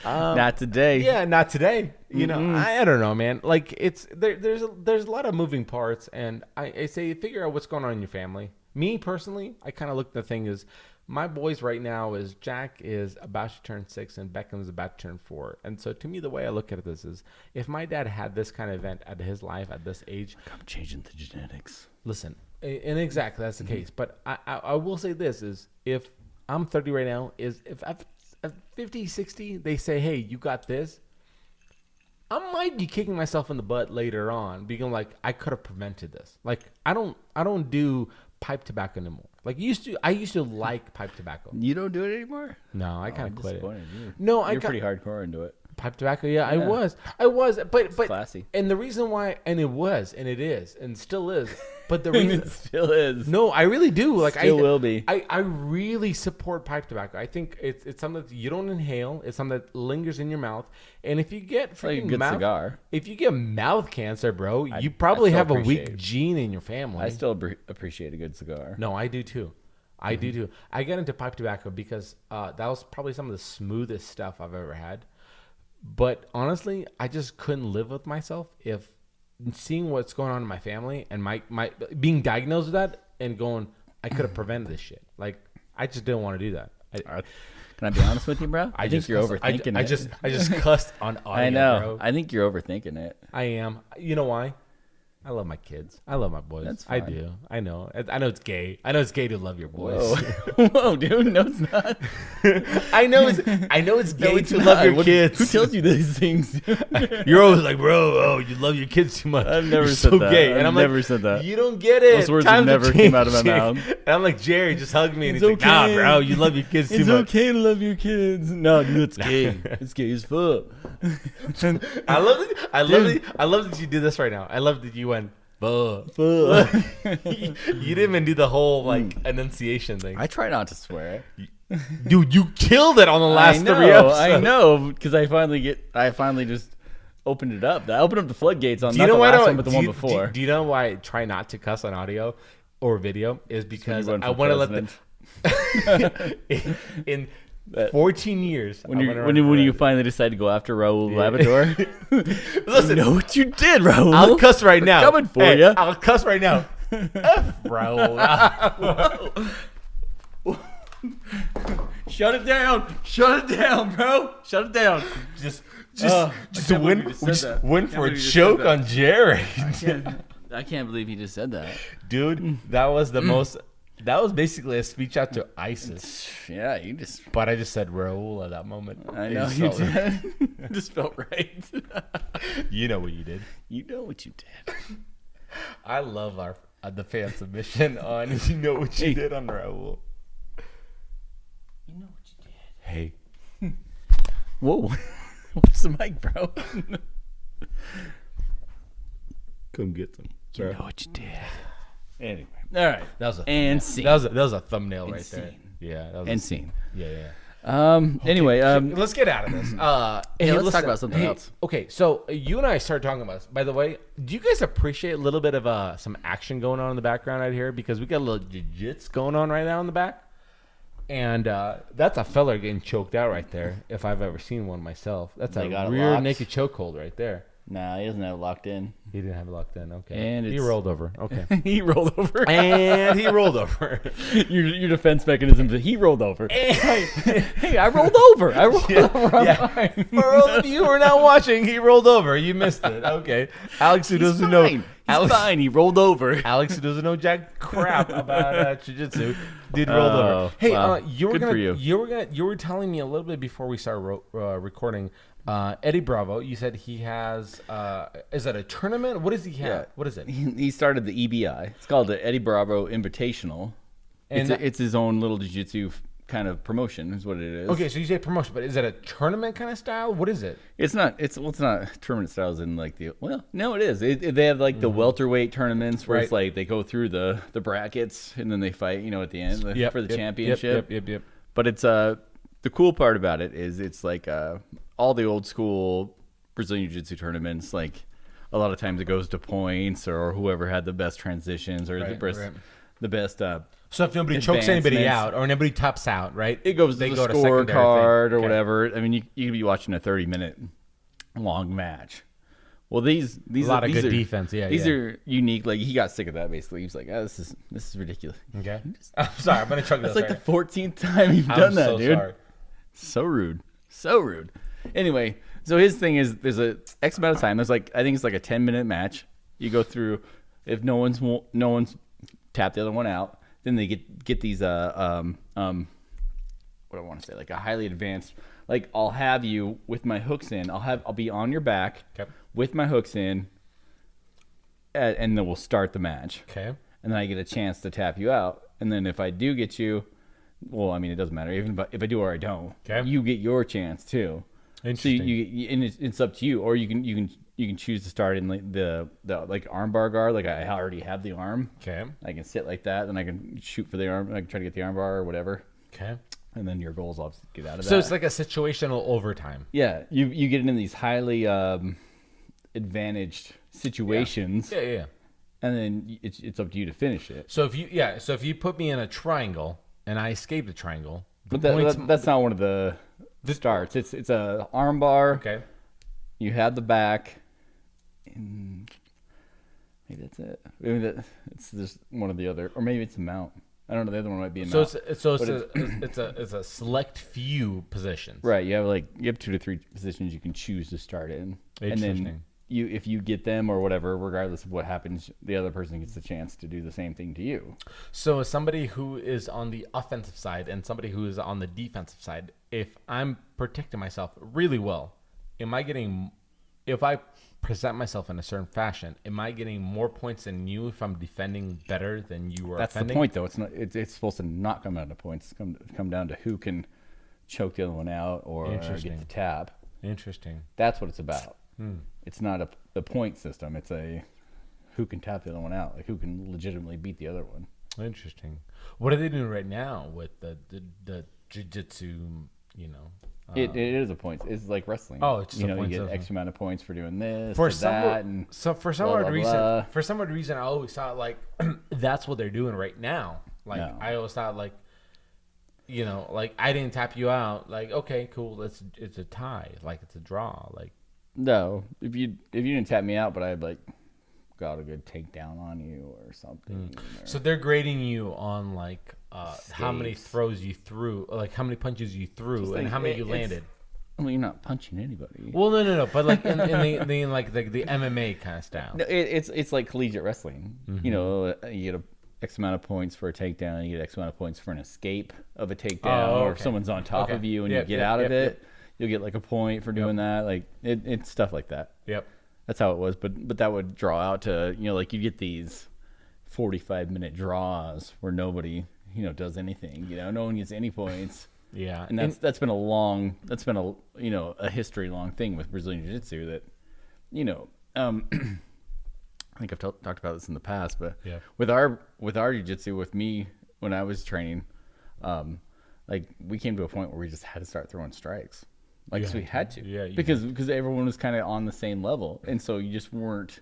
Not today. Yeah, not today. You know, I don't know, man. Like there's a lot of moving parts, and I say figure out what's going on in your family. Me personally, I kind of look at the thing is my boys right now is Jack is about to turn 6 and Beckham's about to turn 4. And so to me, the way I look at this is if my dad had this kind of event at his life at this age, I'm changing the genetics. listen, and exactly that's the case. But I will say this is if I'm 30 right now, is if at 50, 60, they say, hey, you got this, I might be kicking myself in the butt later on, being like, I could have prevented this. Like I don't do pipe tobacco anymore. Like I used to like pipe tobacco. You don't do it anymore? No, I kind of quit it. You. No, You're pretty hardcore into it. Pipe tobacco, yeah, I was, but classy. And the reason why, and it was, and it is, and still is, but the And reason it still is. no, I really do. Like Still will be. I really support pipe tobacco. I think it's something that you don't inhale. It's something that lingers in your mouth. And if you get like a freaking good mouth, cigar. if you get mouth cancer, bro, you probably still have a appreciate weak it. gene in your family. I still appreciate a good cigar. No, I do too. I do too. I got into pipe tobacco because that was probably some of the smoothest stuff I've ever had. But honestly, I just couldn't live with myself if seeing what's going on in my family and my being diagnosed with that and going, I could have prevented this shit. Like I just didn't want to do that. Can I be honest with you, bro? I think you're overthinking it. I just cussed on audio. I know. Bro. I think you're overthinking it. I am. You know why? I love my kids. I love my boys. That's I fine. do. I know. I know it's gay. I know it's gay to love your boys. Whoa, whoa, dude! No, it's not. I know it's gay No, it's to not. love your What- kids. Who tells you these things? You're always like, bro, oh, you love your kids too much. I've never You're said so that. gay. I've And I'm never like, said that. You don't get it. Those words Times have have never came out of my changed. mouth. And I'm like, Jerry, just hug me. And It's he's like, nah, okay. bro, you love your kids too It's much. okay to love your kids. No, dude, it's gay. It's gay as fuck. I love that you did this right now. I love that you went, fuck. Fuck. You didn't even do the whole like enunciation thing. I try not to swear. Dude, you killed it on the last 3 episodes. I know, because I finally just opened it up. I opened up the floodgates on Do not you know the why? last one, but the one before. Do you know why I try not to cuss on audio or video? Is because run I for want to let president. in 14 years. When I you wanna when run you, when for you it. finally decide to go after Raul Labrador, Listen, you know what you did, Raul. I'll cuss right now. coming for Hey, ya. I'll cuss right now. F Raul. Shut it down. Shut it down, bro. Shut it down. just I just can't win. believe you just We said just that. win I for can't a believe you just choke said that. on Jerry. I can't believe he just said that. Dude, that was the most. That was basically a speech out to ISIS. Yeah, you just. But I just said Raul at that moment. I It know just you felt right. did. Just felt right. You know what you did. You know what you did. I love our the fan submission on you know what you did on Raul. You know what you did. Hey, Whoa. What's the mic, bro? come get them. You know what you did. Anyway, All right. that was a And thumbnail. scene. That was a thumbnail And right there. scene. Yeah, that was And scene. yeah. Anyway, Let's get out of this. Hey, let's talk about something else. Okay, so you and I started talking about this. By the way, do you guys appreciate a little bit of some action going on in the background right here? Because we got a little jiu-jitsu going on right now in the back. And that's a feller getting choked out right there, if I've ever seen one myself. That's They a got it rear locked? naked chokehold right there. Nah, he doesn't have it locked in. He didn't have it locked in. Okay. And he it's- rolled over. Okay. He rolled over. And he rolled over. your defense mechanism. He rolled over. Hey, I rolled over. I rolled over. I'm fine. For all of you who are not watching, he rolled over. You missed it. Okay. Alex, who doesn't know. He's Alex, fine. He rolled over. Alex, who doesn't know jack crap about jiu-jitsu, dude rolled over. Hey, wow. you were Good gonna, for you. you were telling me a little bit before we started recording. Eddie Bravo, you said he has. Is that a tournament? What does he have? Yeah. What is it? He started the EBI. It's called the Eddie Bravo Invitational. And It's his own little jiu-jitsu kind of promotion is what it is. okay, so you say promotion, but is it a tournament kind of style? What is it? It's not tournament styles in like no, it is. They have like the welterweight tournaments where it's Right. like they go through the brackets and then they fight, at the end Yep, for the yep, championship. Yep. But it's the cool part about it is it's like all the old school Brazilian Jiu-Jitsu tournaments. Like a lot of times it goes to points or whoever had the best transitions or Right, right. the best So if nobody chokes anybody advancements. out or nobody taps out, right? It goes they to go the to secondary scorecard thing. or Okay. whatever. I mean, you could be watching a 30-minute long match. Well, these A lot of these good are, defense. Yeah, these yeah. are unique. Like he got sick of that. Basically, he was like, "Oh, this is ridiculous." Okay. I'm sorry. I'm gonna chug this. That's like the 14th time you've I'm done that, so dude. sorry. So rude. So rude. Anyway, so his thing is there's a X amount of time. There's like I think it's like a 10-minute match. You go through. If no one's tapped the other one out, then they get these what do I want to say, like a highly advanced, like I'll have you with my hooks in. I'll be on your back Okay. with my hooks in, and then we'll start the match. Okay. And then I get a chance to tap you out. And then if I do get you, well, I mean, it doesn't matter. Even if I do or I don't, Okay. you get your chance too. So Interesting. you and it's up to you, or you can choose to start in like the like armbar guard. Like I already have the arm. Okay. I can sit like that, then I can shoot for the arm. I can try to get the armbar or whatever. Okay. And then your goal is obviously to get out of that. So it's like a situational overtime. yeah, you get in these highly advantaged situations, Yeah, yeah. and then it's up to you to finish it. So if you put me in a triangle and I escape the triangle, the But points. that's not one of the starts. It's a arm bar. Okay. You have the back. And maybe that's it. Maybe it's just one of the other, or maybe it's a mount. I don't know. The other one might be a So mount. it's a select few positions. Right. You have 2 to 3 positions you can choose to start in, and then Interesting. if you get them or whatever, regardless of what happens, the other person gets the chance to do the same thing to you. So as somebody who is on the offensive side and somebody who is on the defensive side, if I'm protecting myself really well, if I present myself in a certain fashion, am I getting more points than you if I'm defending better than you are That's offending? the point, though. It's not. It's supposed to not come down to points. It's come down to who can choke the other one out or Interesting. get the tap. Interesting. That's what it's about. It's not the point system. It's a who can tap the other one out, like who can legitimately beat the other one. Interesting. What are they doing right now with the jiu-jitsu, you know? It is a point. It's like wrestling. Oh, it's just a you point get system. X amount of points for doing this For or some that, and for some blah, odd blah, reason, blah. for some odd reason, I always thought like that's what they're doing right now. Like No. I always thought like, you know, like I didn't tap you out. Like okay, cool, it's a tie. Like it's a draw. Like no. If you didn't tap me out, but I had like got a good takedown on you or something. or- so they're grading you on like how many States. throws you threw, like how many punches you threw, Just and like, how many you it's- landed. Well, you're not punching anybody. Well, no, but like in the like the MMA kind of style. No, it's like collegiate wrestling. You know, you get a X amount of points for a takedown. You get X amount of points for an escape of a takedown, Oh, or if okay. someone's on top Okay. of you and Yep, you get yep, out of yep, it, you'll get like a point for doing that. Like it's stuff like that. Yep. That's how it was. But that would draw out to like you get these 45-minute draws where nobody does anything. No one gets any points. Yeah. And that's been a history long thing with Brazilian Jiu-Jitsu that I think I've talked about this in the past, but Yeah. with our Jiu-Jitsu, with me when I was training, like we came to a point where we just had to start throwing strikes, like You so we had had to. to, Yeah, you because everyone was kind of on the same level, and so you just weren't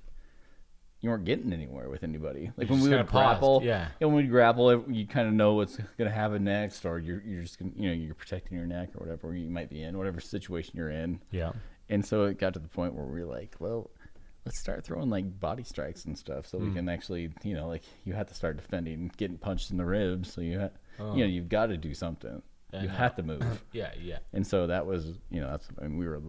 getting anywhere with anybody. Like when just we kinda would grapple, paused, yeah. and when we grapple, you kind of know what's gonna happen next, or you're just gonna, you're protecting your neck or whatever you might be in, whatever situation you're in. Yeah. And so it got to the point where we were like, well, let's start throwing like body strikes and stuff, so we can actually, like you have to start defending, getting punched in the ribs. So you've got to do something. You have to move. Yeah. And so that was, we were a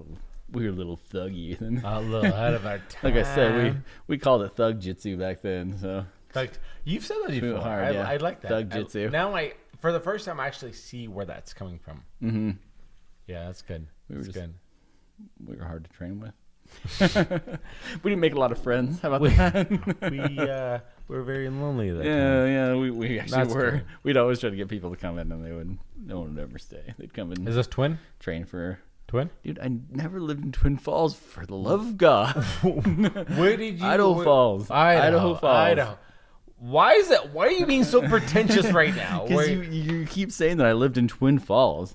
little thuggy. And A little ahead of our time. like I said, we called it thug jitsu back then. So Like you've said that before. hard, yeah. I like that. Thug jitsu. Now for the first time I actually see where that's coming from. Mm-hmm. Yeah, that's good. were That's just- good. we were hard to train with. We didn't make a lot of friends. How about that? We were very lonely that time. Yeah, we actually That's were. cool. We'd always try to get people to come in, and no one would ever stay. They'd come and Is this twin? train for. Twin? Dude, I never lived in Twin Falls, for the love of God. Where did you? Idaho Falls. Idaho Falls. Idaho. Why is that? Why are you being so pretentious right now? Because you keep saying that I lived in Twin Falls.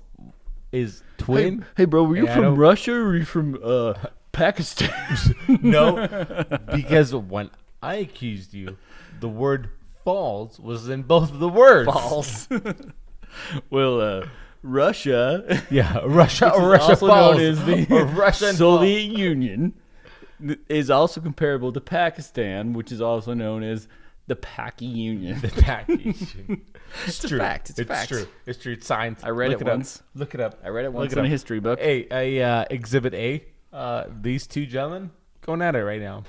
is twin? Hey, bro, were you Idaho? from Russia or were you from Pakistan? No, because when I accused you, the word false was in both of the words. False. Well, Russia. Yeah, Russia which or is Russia also falls. known as the or Russia and Soviet Union, is also comparable to Pakistan, which is also known as the Paki Union. the package. It's a true. fact. It's a fact. true. It's true. It's science. I read Look it up. once. Look it up. I read it once Look in a up. history book. Hey, Exhibit A. These two gentlemen going at it right now,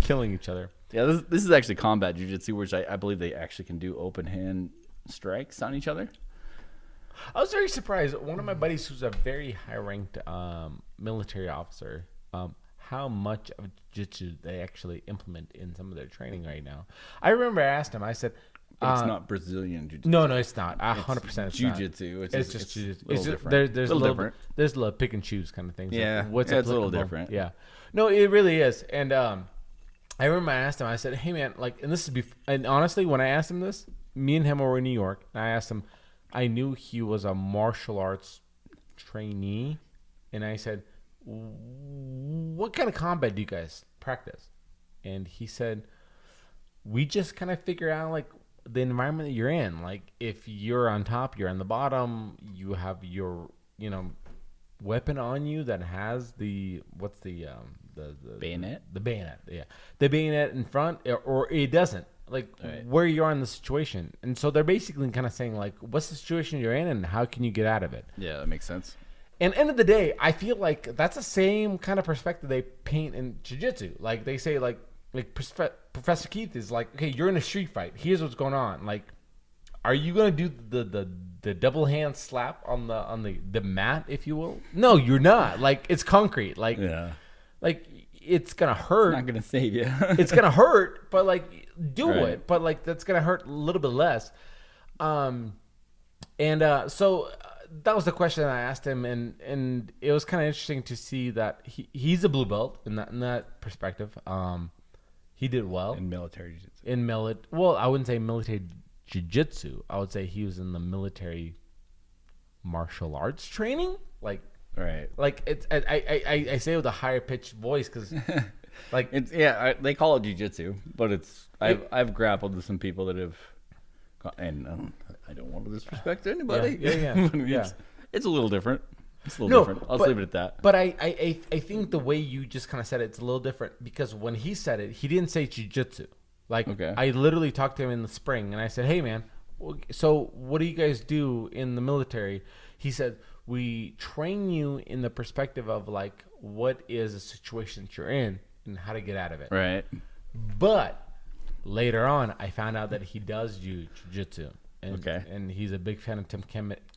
killing each other. Yeah, this is actually combat jiu-jitsu, which I believe they actually can do open hand strikes on each other. I was very surprised. One of my buddies, who's a very high-ranked military officer, how much of jiu-jitsu they actually implement in some of their training right now. I remember I asked him. I said, But it's not Brazilian jiu-jitsu. No, it's not. 100%. It's jiu-jitsu. It's just jiu-jitsu. a little It's just, different. there's a little little different. There's a little pick and choose kind of things. Yeah, What's yeah, it's a little applicable. different. Yeah. No, it really is. And I remember I asked him. I said, "Hey, man, like," and this is and honestly, when I asked him this, me and him were in New York, and I asked him. I knew he was a martial arts trainee, and I said, "What kind of combat do you guys practice?" And he said, "We just kind of figure out like the environment that you're in. Like if you're on top, you're on the bottom. You have your weapon on you that has the Bayonet? The bayonet, yeah, the bayonet in front, or it doesn't." Like Right. where you are in the situation, and so they're basically kind of saying like, "What's the situation you're in, and how can you get out of it?" Yeah, that makes sense. And end of the day, I feel like that's the same kind of perspective they paint in jiu-jitsu. Like they say, like Professor Keith is like, "Okay, you're in a street fight. Here's what's going on. Like, are you gonna do the double hand slap on the mat, if you will? No, you're not. Like it's concrete. Like like it's gonna hurt. Not gonna save you. It's gonna hurt, but like do Right. it. But like that's gonna hurt a little bit less. So that was the question I asked him, and it was kind of interesting to see that he's a blue belt in that perspective. He did well in military jiu-jitsu. Well, I wouldn't say military jiu-jitsu. I would say he was in the military martial arts training. Right. Like it's I say it with a higher pitched voice because like They call it jiu-jitsu, but I've grappled with some people that have, and I don't want to disrespect anybody. Yeah. But Yeah. It's a little different. It's a little different. I'll just leave it at that. But I think the way you just kind of said it's a little different because when he said it, he didn't say jiu-jitsu. Like Okay. I literally talked to him in the spring and I said, "Hey man, so what do you guys do in the military?" He said, "We train you in the perspective of like what is a situation that you're in and how to get out of it." Right. But later on, I found out that he does do jiu-jitsu. Okay. And he's a big fan of Tim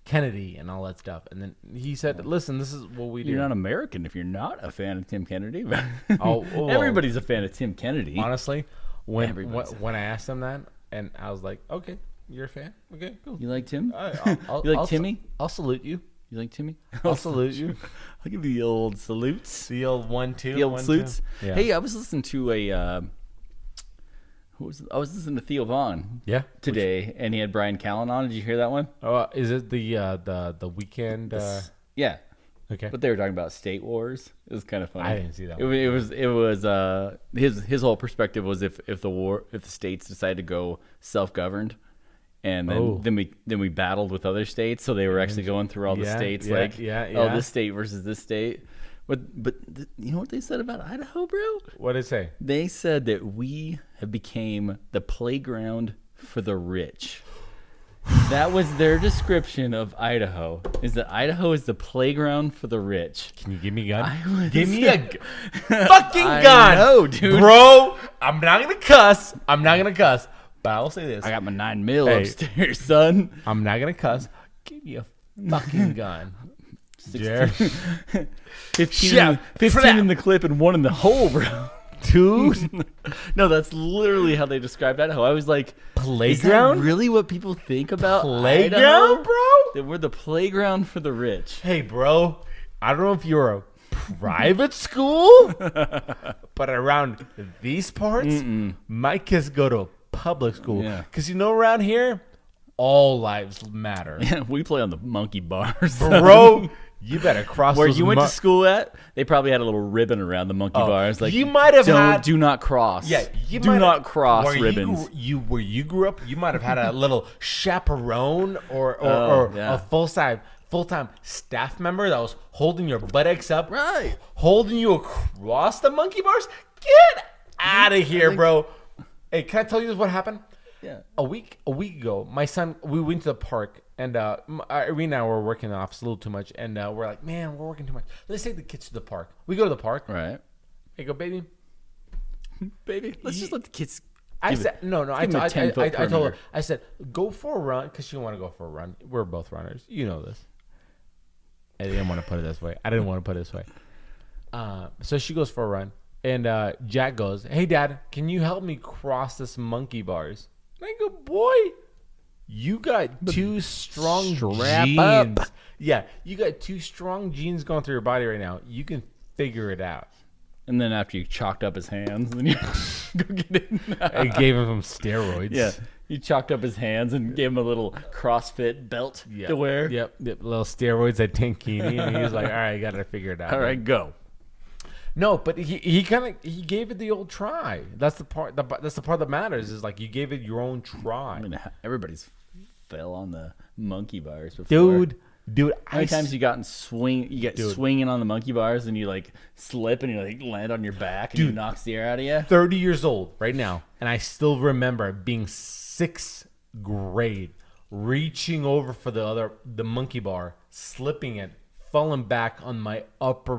Kennedy and all that stuff. And then he said, "Listen, this is what we do." You're not American if you're not a fan of Tim Kennedy. well, Everybody's a fan of Tim Kennedy. Honestly, when Everybody's when I asked him that, and I was like, "Okay, you're a fan. Okay, cool. You like Tim? I'll, You like I'll- Timmy? I'll salute you. You like Timmy? I'll salute you. I'll give you the old salutes. The old 1-2. The old salutes. Yeah. Hey, I was listening to I was listening to Theo Vaughn Yeah. today, and he had Brian Callen on. Did you hear that one? Oh, is it the weekend? Yeah. Okay. But they were talking about state wars. It was kind of funny. I didn't see that It was his whole perspective was if the states decided to go self-governed, and then we battled with other states, so they were actually going through all the states oh, this state versus this state. But you know what they said about Idaho, bro? What did it say? They said that we have became the playground for the rich. That was their description of Idaho, is that Idaho is the playground for the rich. Can you give me a gun? I was- Give me a fucking gun. I know, dude. Bro, I'm not going to cuss. But I'll say this. I got my 9mm Hey. upstairs, son. I'm not going to cuss. Give me a fucking gun. Jared. 15 in the clip and 1 in the hole, bro. Dude. No, that's literally how they described Idaho. I was like, Playground? Is that really what people think about Playground, Idaho? bro? That we're the playground for the rich. Hey, bro. I don't know if you're a private school, but around these parts, my kids go to public school. Yeah. Because around here, all lives matter. Yeah, we play on the monkey bars. Bro, You better cross Where those you went to school at, they probably had a little ribbon around the monkey bars. Like you might have had. do not cross. Yeah, you do might not have, cross where ribbons. Where you grew up, you might have had a little chaperone or yeah. a full-time staff member that was holding your buttocks up, Right. holding you across the monkey bars. Get out of here, bro. Hey, can I tell you what happened? Yeah. A week ago, my son, we went to the park, and Irene and I were working in the office a little too much, and we're like, man, we're working too much. Let's take the kids to the park. We go to the park. Right. I go, baby. Baby, let's just let the kids. I said, no. I give him a 10-foot told her, perimeter. I said, go for a run, because she want to go for a run. We're both runners. You know this. I didn't want to put it this way. So she goes for a run, and Jack goes, hey, Dad, can you help me cross this monkey bars? And I go, boy, you got two strong Strap genes. up. Yeah, you got two strong genes going through your body right now. You can figure it out. And then after you chalked up his hands, then you go get in. I gave him some steroids. Yeah. You chalked up his hands and gave him a little CrossFit belt to wear. Yep. Little steroids at Tankini, and he was like, all right, I got to figure it out. All right, go. No, but he gave it the old try. That's the part. That's the part that matters. Is like you gave it your own try, I mean, everybody's fell on the monkey bars before. Dude. How many times you get swinging on the monkey bars and you like slip and you like land on your back and it knocks the air out of you? 30 years old right now, and I still remember being 6th grade, reaching over for the monkey bar, slipping it, falling back on my upper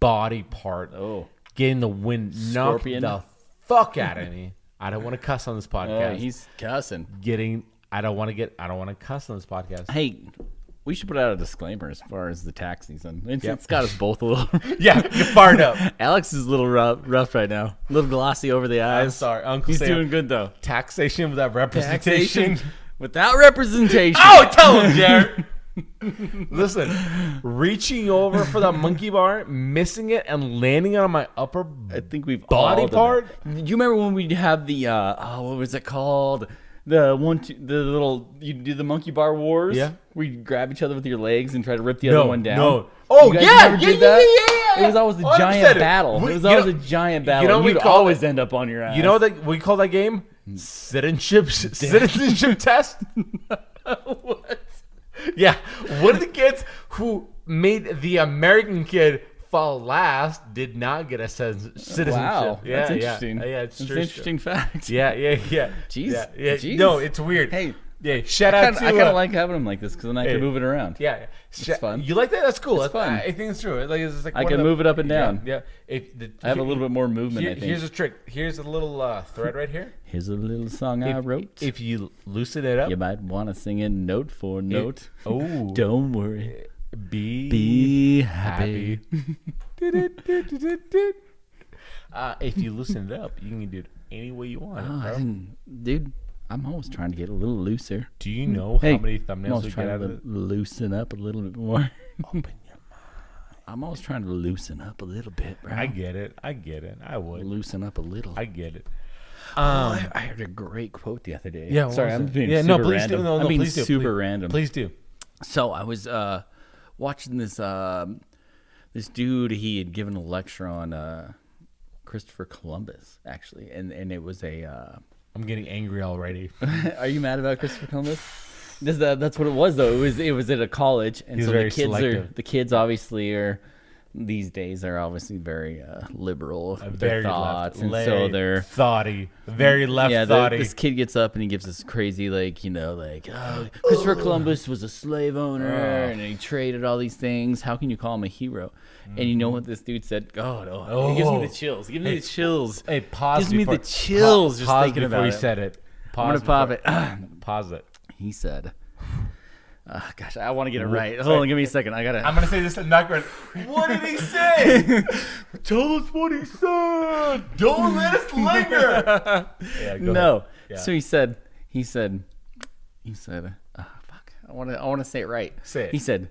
body part. Oh, getting the wind Scorpion. knocked the fuck out of me. I don't want to cuss on this oh, podcast. he's cussing. I don't want to cuss on this podcast. Hey, we should put out a disclaimer as far as the tax season. It's got us both a little. Yeah, you're fired up. Alex is a little rough right now. A little glossy over the eyes. I'm sorry, Uncle He's Sam. doing good though. Taxation without representation. Without representation. Oh, tell him, Jared. Listen, reaching over for that monkey bar, missing it, and landing on my upper I think we've body all done part. that. You remember when we have the what was it called? The little you do the monkey bar wars. Yeah. where you grab each other with your legs and try to rip the other one down. No. Oh, You guys yeah, never yeah, did that? yeah. It was always a 100%. giant battle. We- It was you always know- a giant battle. you know and what we you'd call always it? end up on your ass. You know that we call that game citizenship test. what? Yeah, one of the kids who made the American kid fall last did not get a citizenship. Wow, Yeah, that's interesting. Yeah, it's That's true. an interesting fact. Yeah. Jeez, Yeah. jeez. No, it's weird. Hey, yeah. Shout I out to. kind of like having them like this because then I hey. can move it around. Yeah, It's fun. You like that? That's cool. It's fun. I think it's true. It's like I one can of the- move it up and down. Yeah. I have a little bit more movement. I think. Here's a trick. Here's a little thread right here. Here's a little song I wrote. If you loosen it up, You might want to sing it note for note. oh, Don't worry. be happy. If you loosen it up, you can do it any way you want. Oh, bro. dude, I'm always trying to get a little looser. Do you know Hey, how many I'm thumbnails always we get trying out to of it? loosen up a little bit more. Open your I'm always trying to loosen up a little bit, bro. I get it. I would. Loosen up a little. I get it. I heard a great quote the other day. Yeah. what sorry, was I'm it? being yeah. super No, please random. do. No, I'm being please do. super please, random. Please do. So I was watching this this dude. He had given a lecture on Christopher Columbus, actually, and it was a. I'm getting angry already. Are you mad about Christopher Columbus? That's what it was though. It was at a college, and He's so very the kids obviously are these days are obviously very liberal with their Very thoughts, left. and so they're thoughty. Very left yeah. thoughty. This kid gets up and he gives this crazy Christopher Columbus was a slave owner and he traded all these things. How can you call him a hero? And you know what this dude said? God, it gives me the chills. Give me the chills. Hey, pause. Gives me before, the chills just pause thinking before about you it. said it. I'm gonna pop it. Pause it. He said, gosh, I want to get it right. Hold on, give me a second. I gotta. I'm gonna say this in the background. What did he say? Tell us what he said. Don't let us linger. Yeah, go No. ahead. Yeah. So he said, fuck. I want to say it right. Say it. He said,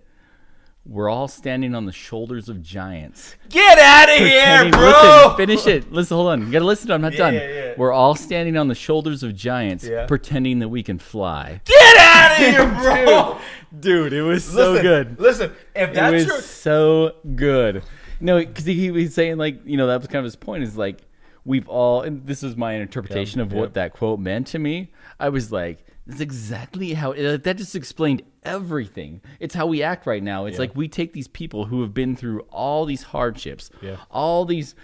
We're all standing on the shoulders of giants. Get out of here, bro. Listen, finish it. Listen, hold on. You gotta listen. I'm not done. yeah. We're all standing on the shoulders of giants, Yeah. pretending that we can fly. Get out of here, bro. Dude, it was so good. Listen, if It that's was your so good. No, because he was saying, like, you know, that was kind of his point, is like, we've all, and this is my interpretation of what that quote meant to me. I was like, that's exactly how that just explained everything. It's how we act right now. It's like we take these people who have been through all these hardships, all these,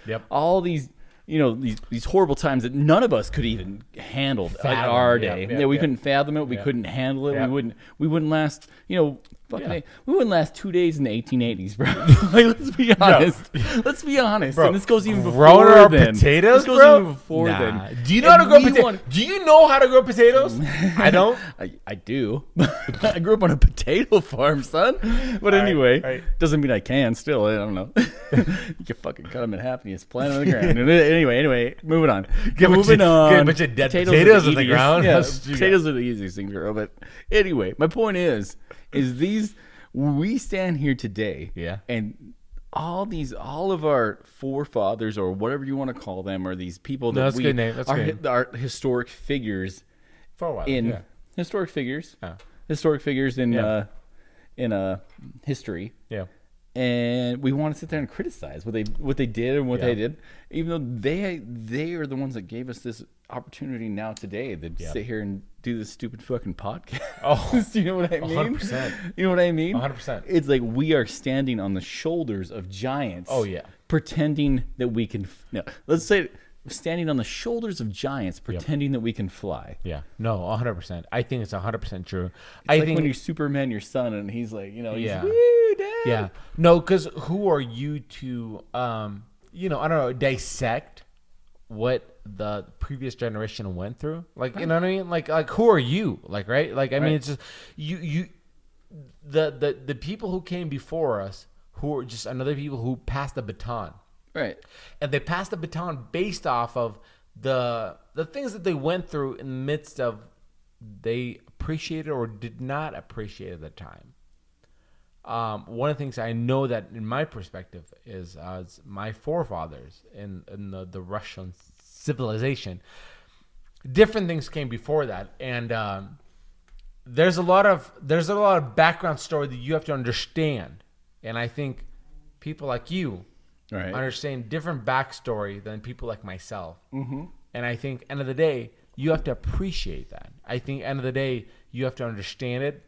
you know, these horrible times that none of us could even handle at our day. We couldn't fathom it. We couldn't handle it. We wouldn't last, you know, we wouldn't last 2 days in the 1880s, bro. Like, let's be honest. Let's be honest. Bro, and this goes even growing before our then. potatoes, This goes bro? even before then. Do you know how to grow we potatoes? Do you know how to grow potatoes? I don't. I do. I grew up on a potato farm, son. But anyway, doesn't mean I can still. I don't know. You can fucking cut them in half and you just plant them on the ground. Anyway, moving on. Get a bunch of dead potatoes on the ground. Yeah, potatoes are the easiest thing to grow. But anyway, my point is these, we stand here today. Yeah. And all of our forefathers, or whatever you want to call them, are these people that that's a good name. That's a good name. are historic figures For a while. historic figures. Yeah. Historic figures in history. Yeah. And we want to sit there and criticize what they did and what they did, even though they are the ones that gave us this opportunity now today to sit here and do this stupid fucking podcast. Oh, do you know what I mean? 100%. You know what I mean? 100%. It's like we are standing on the shoulders of giants. Oh, yeah. Pretending that we can. No, let's say standing on the shoulders of giants, pretending that we can fly. Yeah. No, 100%. I think it's 100% true. I think when you're Superman, your son, and he's like, you know, he's Yeah. woo, Dad. Yeah. No, because who are you to, you know, I don't know, dissect what the previous generation went through? Like, you know what I mean? Like who are you? Like, right? Like, I mean, it's just the people who came before us, who are just another people who passed the baton. Right. And they passed the baton based off of the things that they went through in the midst of they appreciated or did not appreciate at the time. One of the things I know that in my perspective is my forefathers in the Russian civilization, different things came before that, and there's a lot of background story that you have to understand, and I think people like you understand different backstory than people like myself. Mm-hmm. And I think end of the day you have to appreciate that. I think end of the day you have to understand it,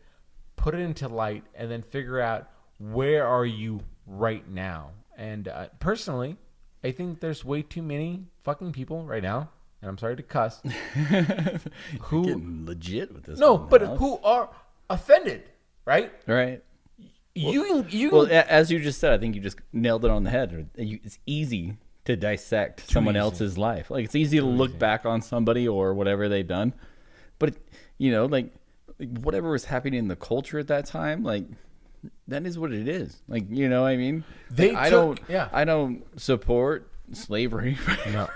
put it into light, and then figure out where are you right now. And personally, I think there's way too many fucking people right now, and I'm sorry to cuss, who Getting legit with this. no, one, but House. who are offended, right? Right. You Well, as you just said, I think you just nailed it on the head. It's easy to dissect someone else's life. Like, it's easy to look back on somebody or whatever they've done, but you know, like whatever was happening in the culture at that time, like that is what it is. Like, you know what I mean? I don't support slavery. No,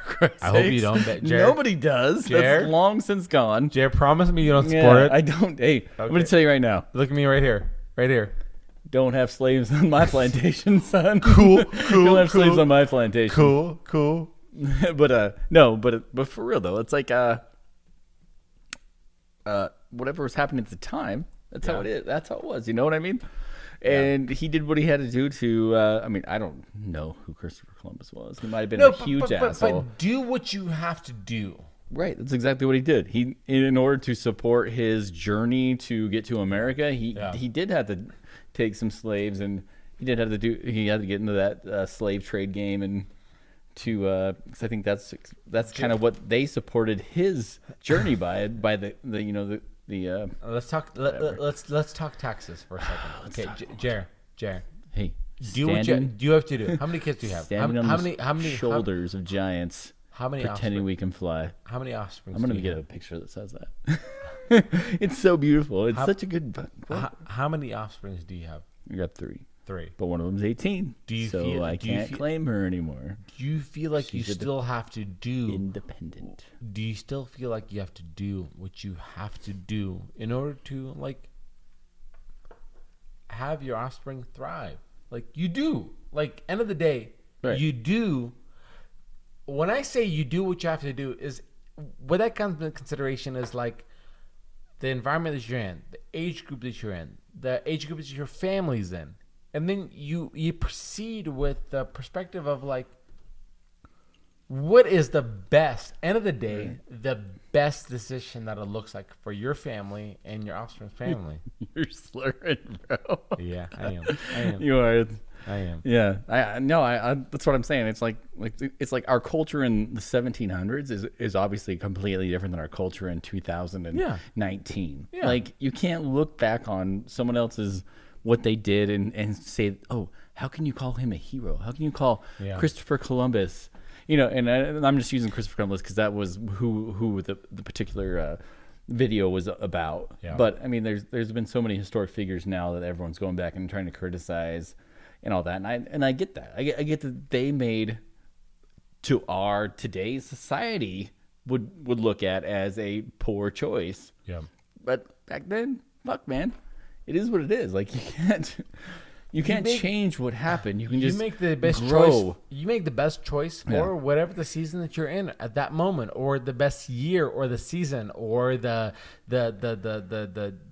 I hope you don't. Jared, Nobody does. Jared? That's long since gone. Jared, promise me you don't support it. I don't. Hey, I'm going to tell you right now. Look at me right here. Right here. Don't have slaves on my plantation, son. Cool. Don't have slaves on my plantation. Cool. But for real though, it's like whatever was happening at the time. That's how it is. That's how it was. You know what I mean? And he did what he had to do to. I mean, I don't know who Christopher Columbus was. He might have been a huge asshole. But do what you have to do. Right, that's exactly what he did. He, in order to support his journey to get to America, he did have to take some slaves, and he had to get into that slave trade game, and to cause I think that's kind of what they supported his journey by the you know the let's talk taxes for a second. Okay, Jared. Hey, do what you have to do. How many kids do you have? Standing on the shoulders of giants. How many pretending offspring? We can fly? How many offspring? I'm gonna get a picture that says that. It's so beautiful. It's such a good. How many offsprings do you have? You got 3. 3. But one of them's 18. I can't claim her anymore. Do you feel like you still have to do independent? Do you still feel like you have to do what you have to do in order to like have your offspring thrive. Like you do. Like end of the day, Right. you do. When I say you do what you have to do, is what that comes into consideration is like the environment that you're in, the age group that you're in, the age group that your family's in, and then you proceed with the perspective of like, what is the best end of the day, the best decision that it looks like for your family and your offspring's family. You're slurring, bro. Yeah, I am. You are. I am. Yeah, I no, I that's what I'm saying. It's like our culture in the 1700s is obviously completely different than our culture in 2019. Yeah. Like you can't look back on someone else's what they did and say, oh, how can you call him a hero? How can you call Christopher Columbus? You know, and I'm just using Christopher Columbus because that was who the particular video was about. Yeah. But I mean, there's been so many historic figures now that everyone's going back and trying to criticize and all that, and I get that. I get that they made to our today's society would look at as a poor choice. Yeah. But back then, fuck man, it is what it is. Like you can't change what happened. You can just make the best grow. choice. You make the best choice for whatever the season that you're in at that moment, or the best year, or the season, or the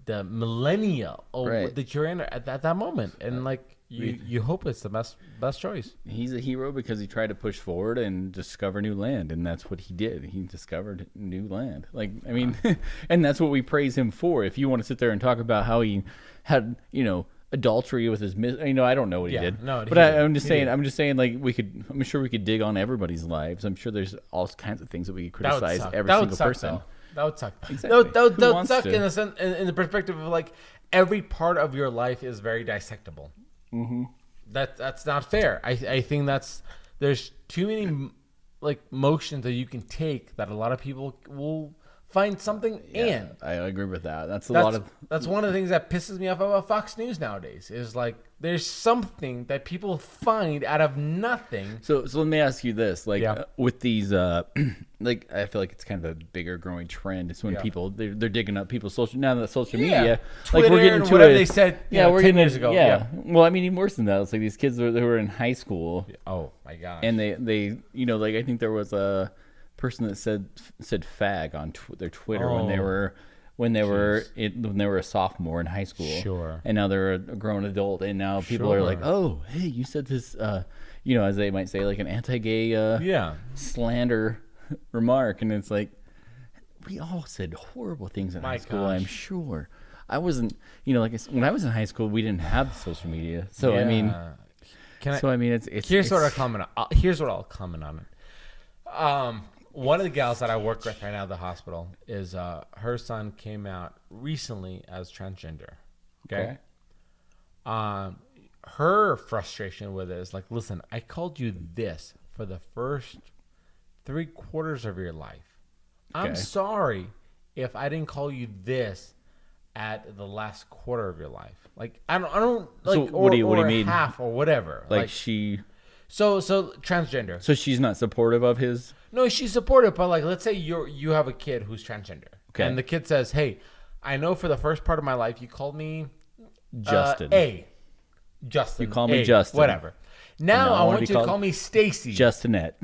millennia that you're in at that moment. And like you hope it's the best choice. He's a hero because he tried to push forward and discover new land, and that's what he did. He discovered new land. Like I mean, and that's what we praise him for. If you want to sit there and talk about how he had, adultery with his, I don't know what he did. No, but I'm just saying, like I'm sure we could dig on everybody's lives. I'm sure there's all kinds of things that we could criticize every single person. Though. That would suck. Exactly. That would suck in the perspective of like every part of your life is very dissectable. Mm-hmm. That's not fair. I think there's too many like motions that you can take that a lot of people will find something in. I agree with that. That's one of the things that pisses me off about Fox News nowadays is like there's something that people find out of nothing. So let me ask you this, like with these like I feel like it's kind of a bigger growing trend. It's when people they're digging up people's social media, Twitter, like we're getting to whatever they said we're 10 getting years ago. Yeah. Well, I mean even worse than that. It's like these kids who were in high school. Oh my gosh. And they like I think there was a person that said fag on their Twitter when they were a sophomore in high school. Sure. And now they're a grown adult, and now people are like, oh, hey, you said this, as they might say, like an anti-gay slander remark, and it's like we all said horrible things in high school. I'm sure. I wasn't, when I was in high school, we didn't have social media, so I mean, it's here's what I'll comment on. Here's what I'll comment on it. One of the gals that I work with right now at the hospital is her son came out recently as transgender. Okay. Her frustration with it is like, listen, I called you this for the first 3/4 of your life. I'm sorry if I didn't call you this at the last quarter of your life. Like I don't like, so what do you mean half or whatever. Like she. So transgender. So she's not supportive of his. No, she's supportive, but like, let's say you have a kid who's transgender, and the kid says, "Hey, I know for the first part of my life you called me Justin. Justin. You call me Justin. Whatever. Now I want you to call me Stacy. Justinette.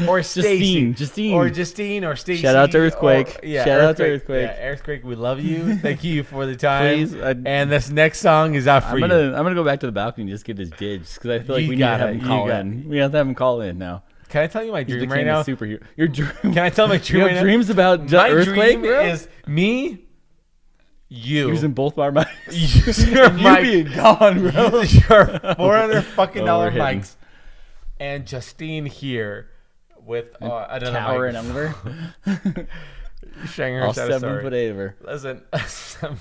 Or Stacy. Justine. Or Justine or Stacy. Shout out to Earthquake. Shout out to Earthquake. Yeah, Earthquake, we love you. Thank you for the time. Please. And this next song is out for you. I'm gonna go back to the balcony and just get his digs because I feel like we need to have him call in. We have to have him call in now. Can I tell you my dream right now? now? Superhero. Your dream. Can I tell my dream you right have now? dreams about my Earthquake, dream bro? is me, you. Using both our mics. You being gone, bro. Use your $400 fucking Overhitting. mics. And Justine here with another tower mic. and under. Showing her All side of 7 story. foot 8 of her. Listen,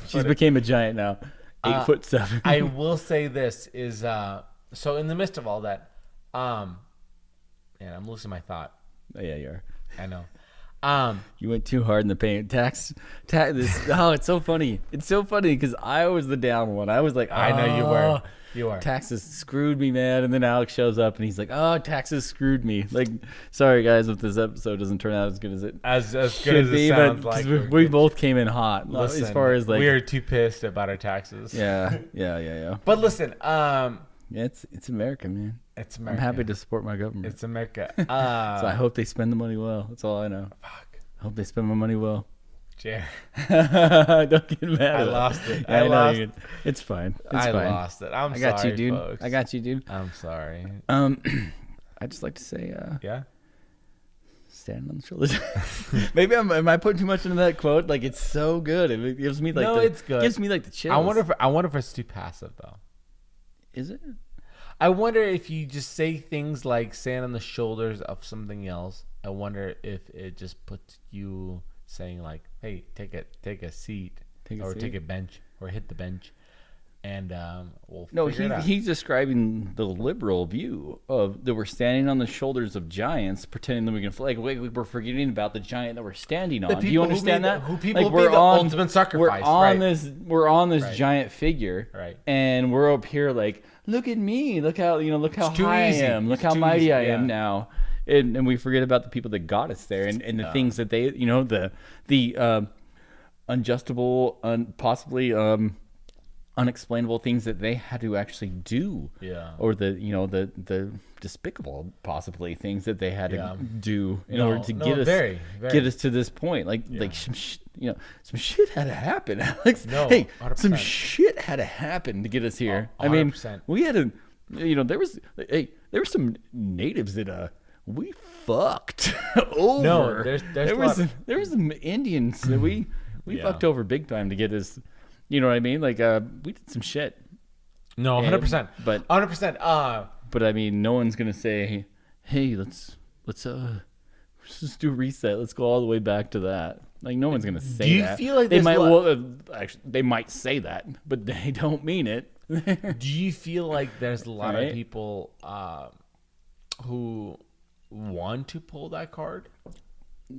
She's became a giant now. 8'7". I will say this is so in the midst of all that, and I'm losing my thought. Yeah, you are. I know. You went too hard in the paint. It's so funny. It's so funny because I was the down one. I was like, I know you were. You are. Taxes screwed me, man. And then Alex shows up and he's like, "Oh, taxes screwed me." Like, sorry guys, if this episode doesn't turn out as good as it as good should as it be, sounds but like. we both came in hot. Listen, as far as like, we are too pissed about our taxes. yeah. But listen, Yeah, it's America, man. it's America. I'm happy to support my government. It's America. So I hope they spend the money well. That's all I know. Fuck. I hope they spend my money well. Jared, Don't get mad. I at lost it. I I know lost. it's fine. It's I fine. lost it. I'm I got sorry, you, dude. folks. I got you, dude. I'm sorry. I just like to say, Yeah. standing on the shoulders. Maybe am I putting too much into that quote? Like it's so good. It gives me like No, it's good. Gives me like the chills. I wonder if it's too passive though. Is it? I wonder if you just say things like stand on the shoulders of something else. I wonder if it just puts you saying like, "Hey, take a seat, or take a bench, or hit the bench," and we'll figure it out. He's describing the liberal view of that we're standing on the shoulders of giants, pretending that we can fly. Like we're forgetting about the giant that we're standing on. Do you understand that? Who people like be the ultimate sacrifice? We're on this Right. giant figure, Right. And we're up here like, look at me, look how too high easy. I am, look It's how too mighty easy, I yeah. am now. And we forget about the people that got us there and the things that they, the unjustable, possibly unexplainable things that they had to actually do. Yeah. Or the despicable, possibly things that they had Yeah. to do in No, order to no, get us very, very. get us to this point. Like some shit had to happen, Alex. No, hey, 100%. some shit had to happen to get us here. Oh, I mean, 100%. we had to. There were some natives that we fucked over. No, there's there a was lot there was some Indians that we Yeah. fucked over big time to get us. You know what I mean? Like we did some shit. No, 100%. But 100%. But I mean, no one's gonna say, "Hey, let's just do a reset. Let's go all the way back to that." Like no one's gonna say that. Do you feel like they there's might? a lot- Actually, they might say that, but they don't mean it. Do you feel like there's a lot Right. of people who want to pull that card,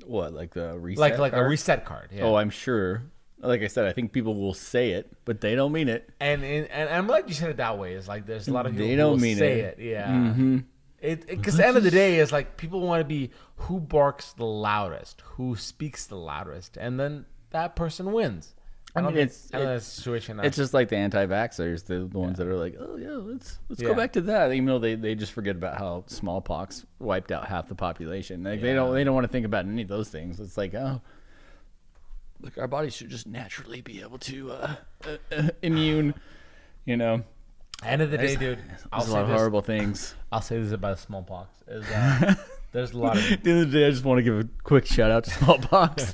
What, like the reset? like a card? reset card? Yeah. Oh, I'm sure. Like I said, I think people will say it, but they don't mean it. and I'm glad you said it that way. It's like there's a lot of people They who don't will mean say it. it. Yeah. Because the end of the day is like people want to be who barks the loudest, who speaks the loudest, and then that person wins. I mean, that's a situation. It's just like the anti-vaxxers, the ones that are like, "Oh yeah, let's go Yeah. back to that," even though they just forget about how smallpox wiped out half the population. Like they don't want to think about any of those things. It's like, oh, look, our bodies should just naturally be able to immune. You know, end of the day, dude. there's a lot of horrible things. I'll say this about smallpox. Is there's a lot of The other day, I just want to give a quick shout out to smallpox.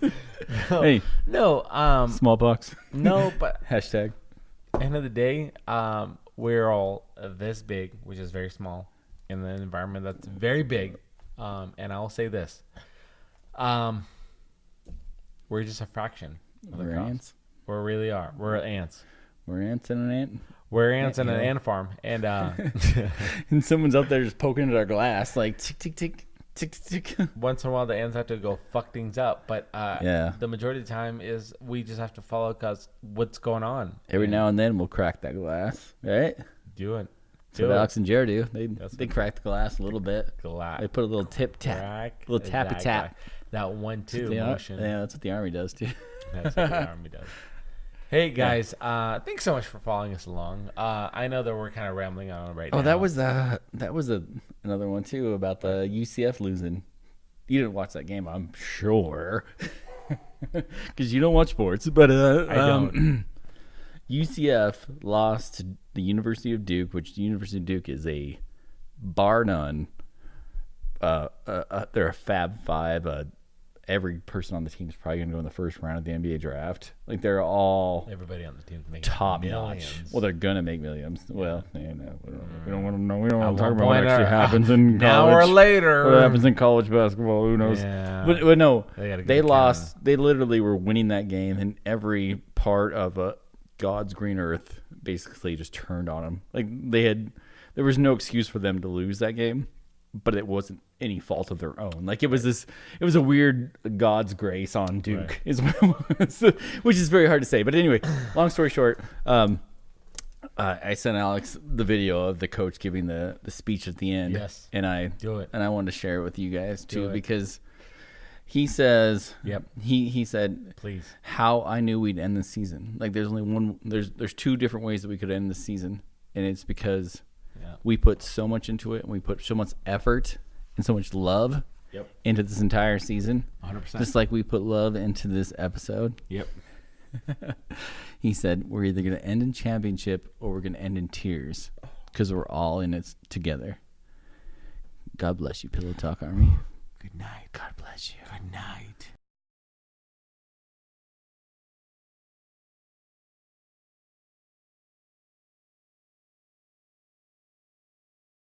Hey, no, smallpox. no, but Hashtag. end of the day, we're all this big, which is very small, in an environment that's very big. And I'll say this: we're just a fraction of the We're cost. ants. We really are. We're ants. We're ants and an ant. We're ants in Yeah. an ant farm, and And someone's out there just poking at our glass, like tick, tick, tick, tick, tick, tick. once in a while the ants have to go fuck things up. But Yeah. the majority of the time is we just have to follow because what's going on. Every now and then we'll crack that glass, right? Do it. That's Do what it. Alex and Jared do. They what- crack the glass a little bit. Glad. They put a little tip tap, Crack. little tappy Exactly. tap. That 1-2 Yeah, motion. that's what the army does too. That's what the army does. Hey guys, thanks so much for following us along. I know that we're kind of rambling on right now. Oh, that was another one too about the UCF losing. You didn't watch that game, I'm sure, because you don't watch sports. But I don't. UCF lost to the University of Duke, which the University of Duke is a bar none. They're a Fab Five. Every person on the team is probably going to go in the first round of the NBA draft. Like they're all Everybody on the team's making top millions. notch. Well, they're gonna make millions. Well, we don't want to know. We don't want At to talk one about what point, actually happens in an hour college. later. What happens in college basketball? Who knows? Yeah. But no, They got a they good lost. They literally were winning that game, and every part of God's green earth basically just turned on them. Like there was no excuse for them to lose that game. but it wasn't any fault of their own. Like it was a weird God's grace on Duke, is what it was, which is very hard to say. But anyway, long story short, I sent Alex the video of the coach giving the speech at the end. Yes. And I Do it. And I wanted to share it with you guys too, it. because he says, Yep. he said, Please. how I knew we'd end the season. Like there's only one, there's two different ways that we could end the season. And it's because we put so much into it, and we put so much effort and so much love into this entire season. 100%. Just like we put love into this episode. Yep. He said, we're either going to end in championship or we're going to end in tears, because we're all in it together. God bless you, Pillow Talk Army. Good night. God bless you. Good night.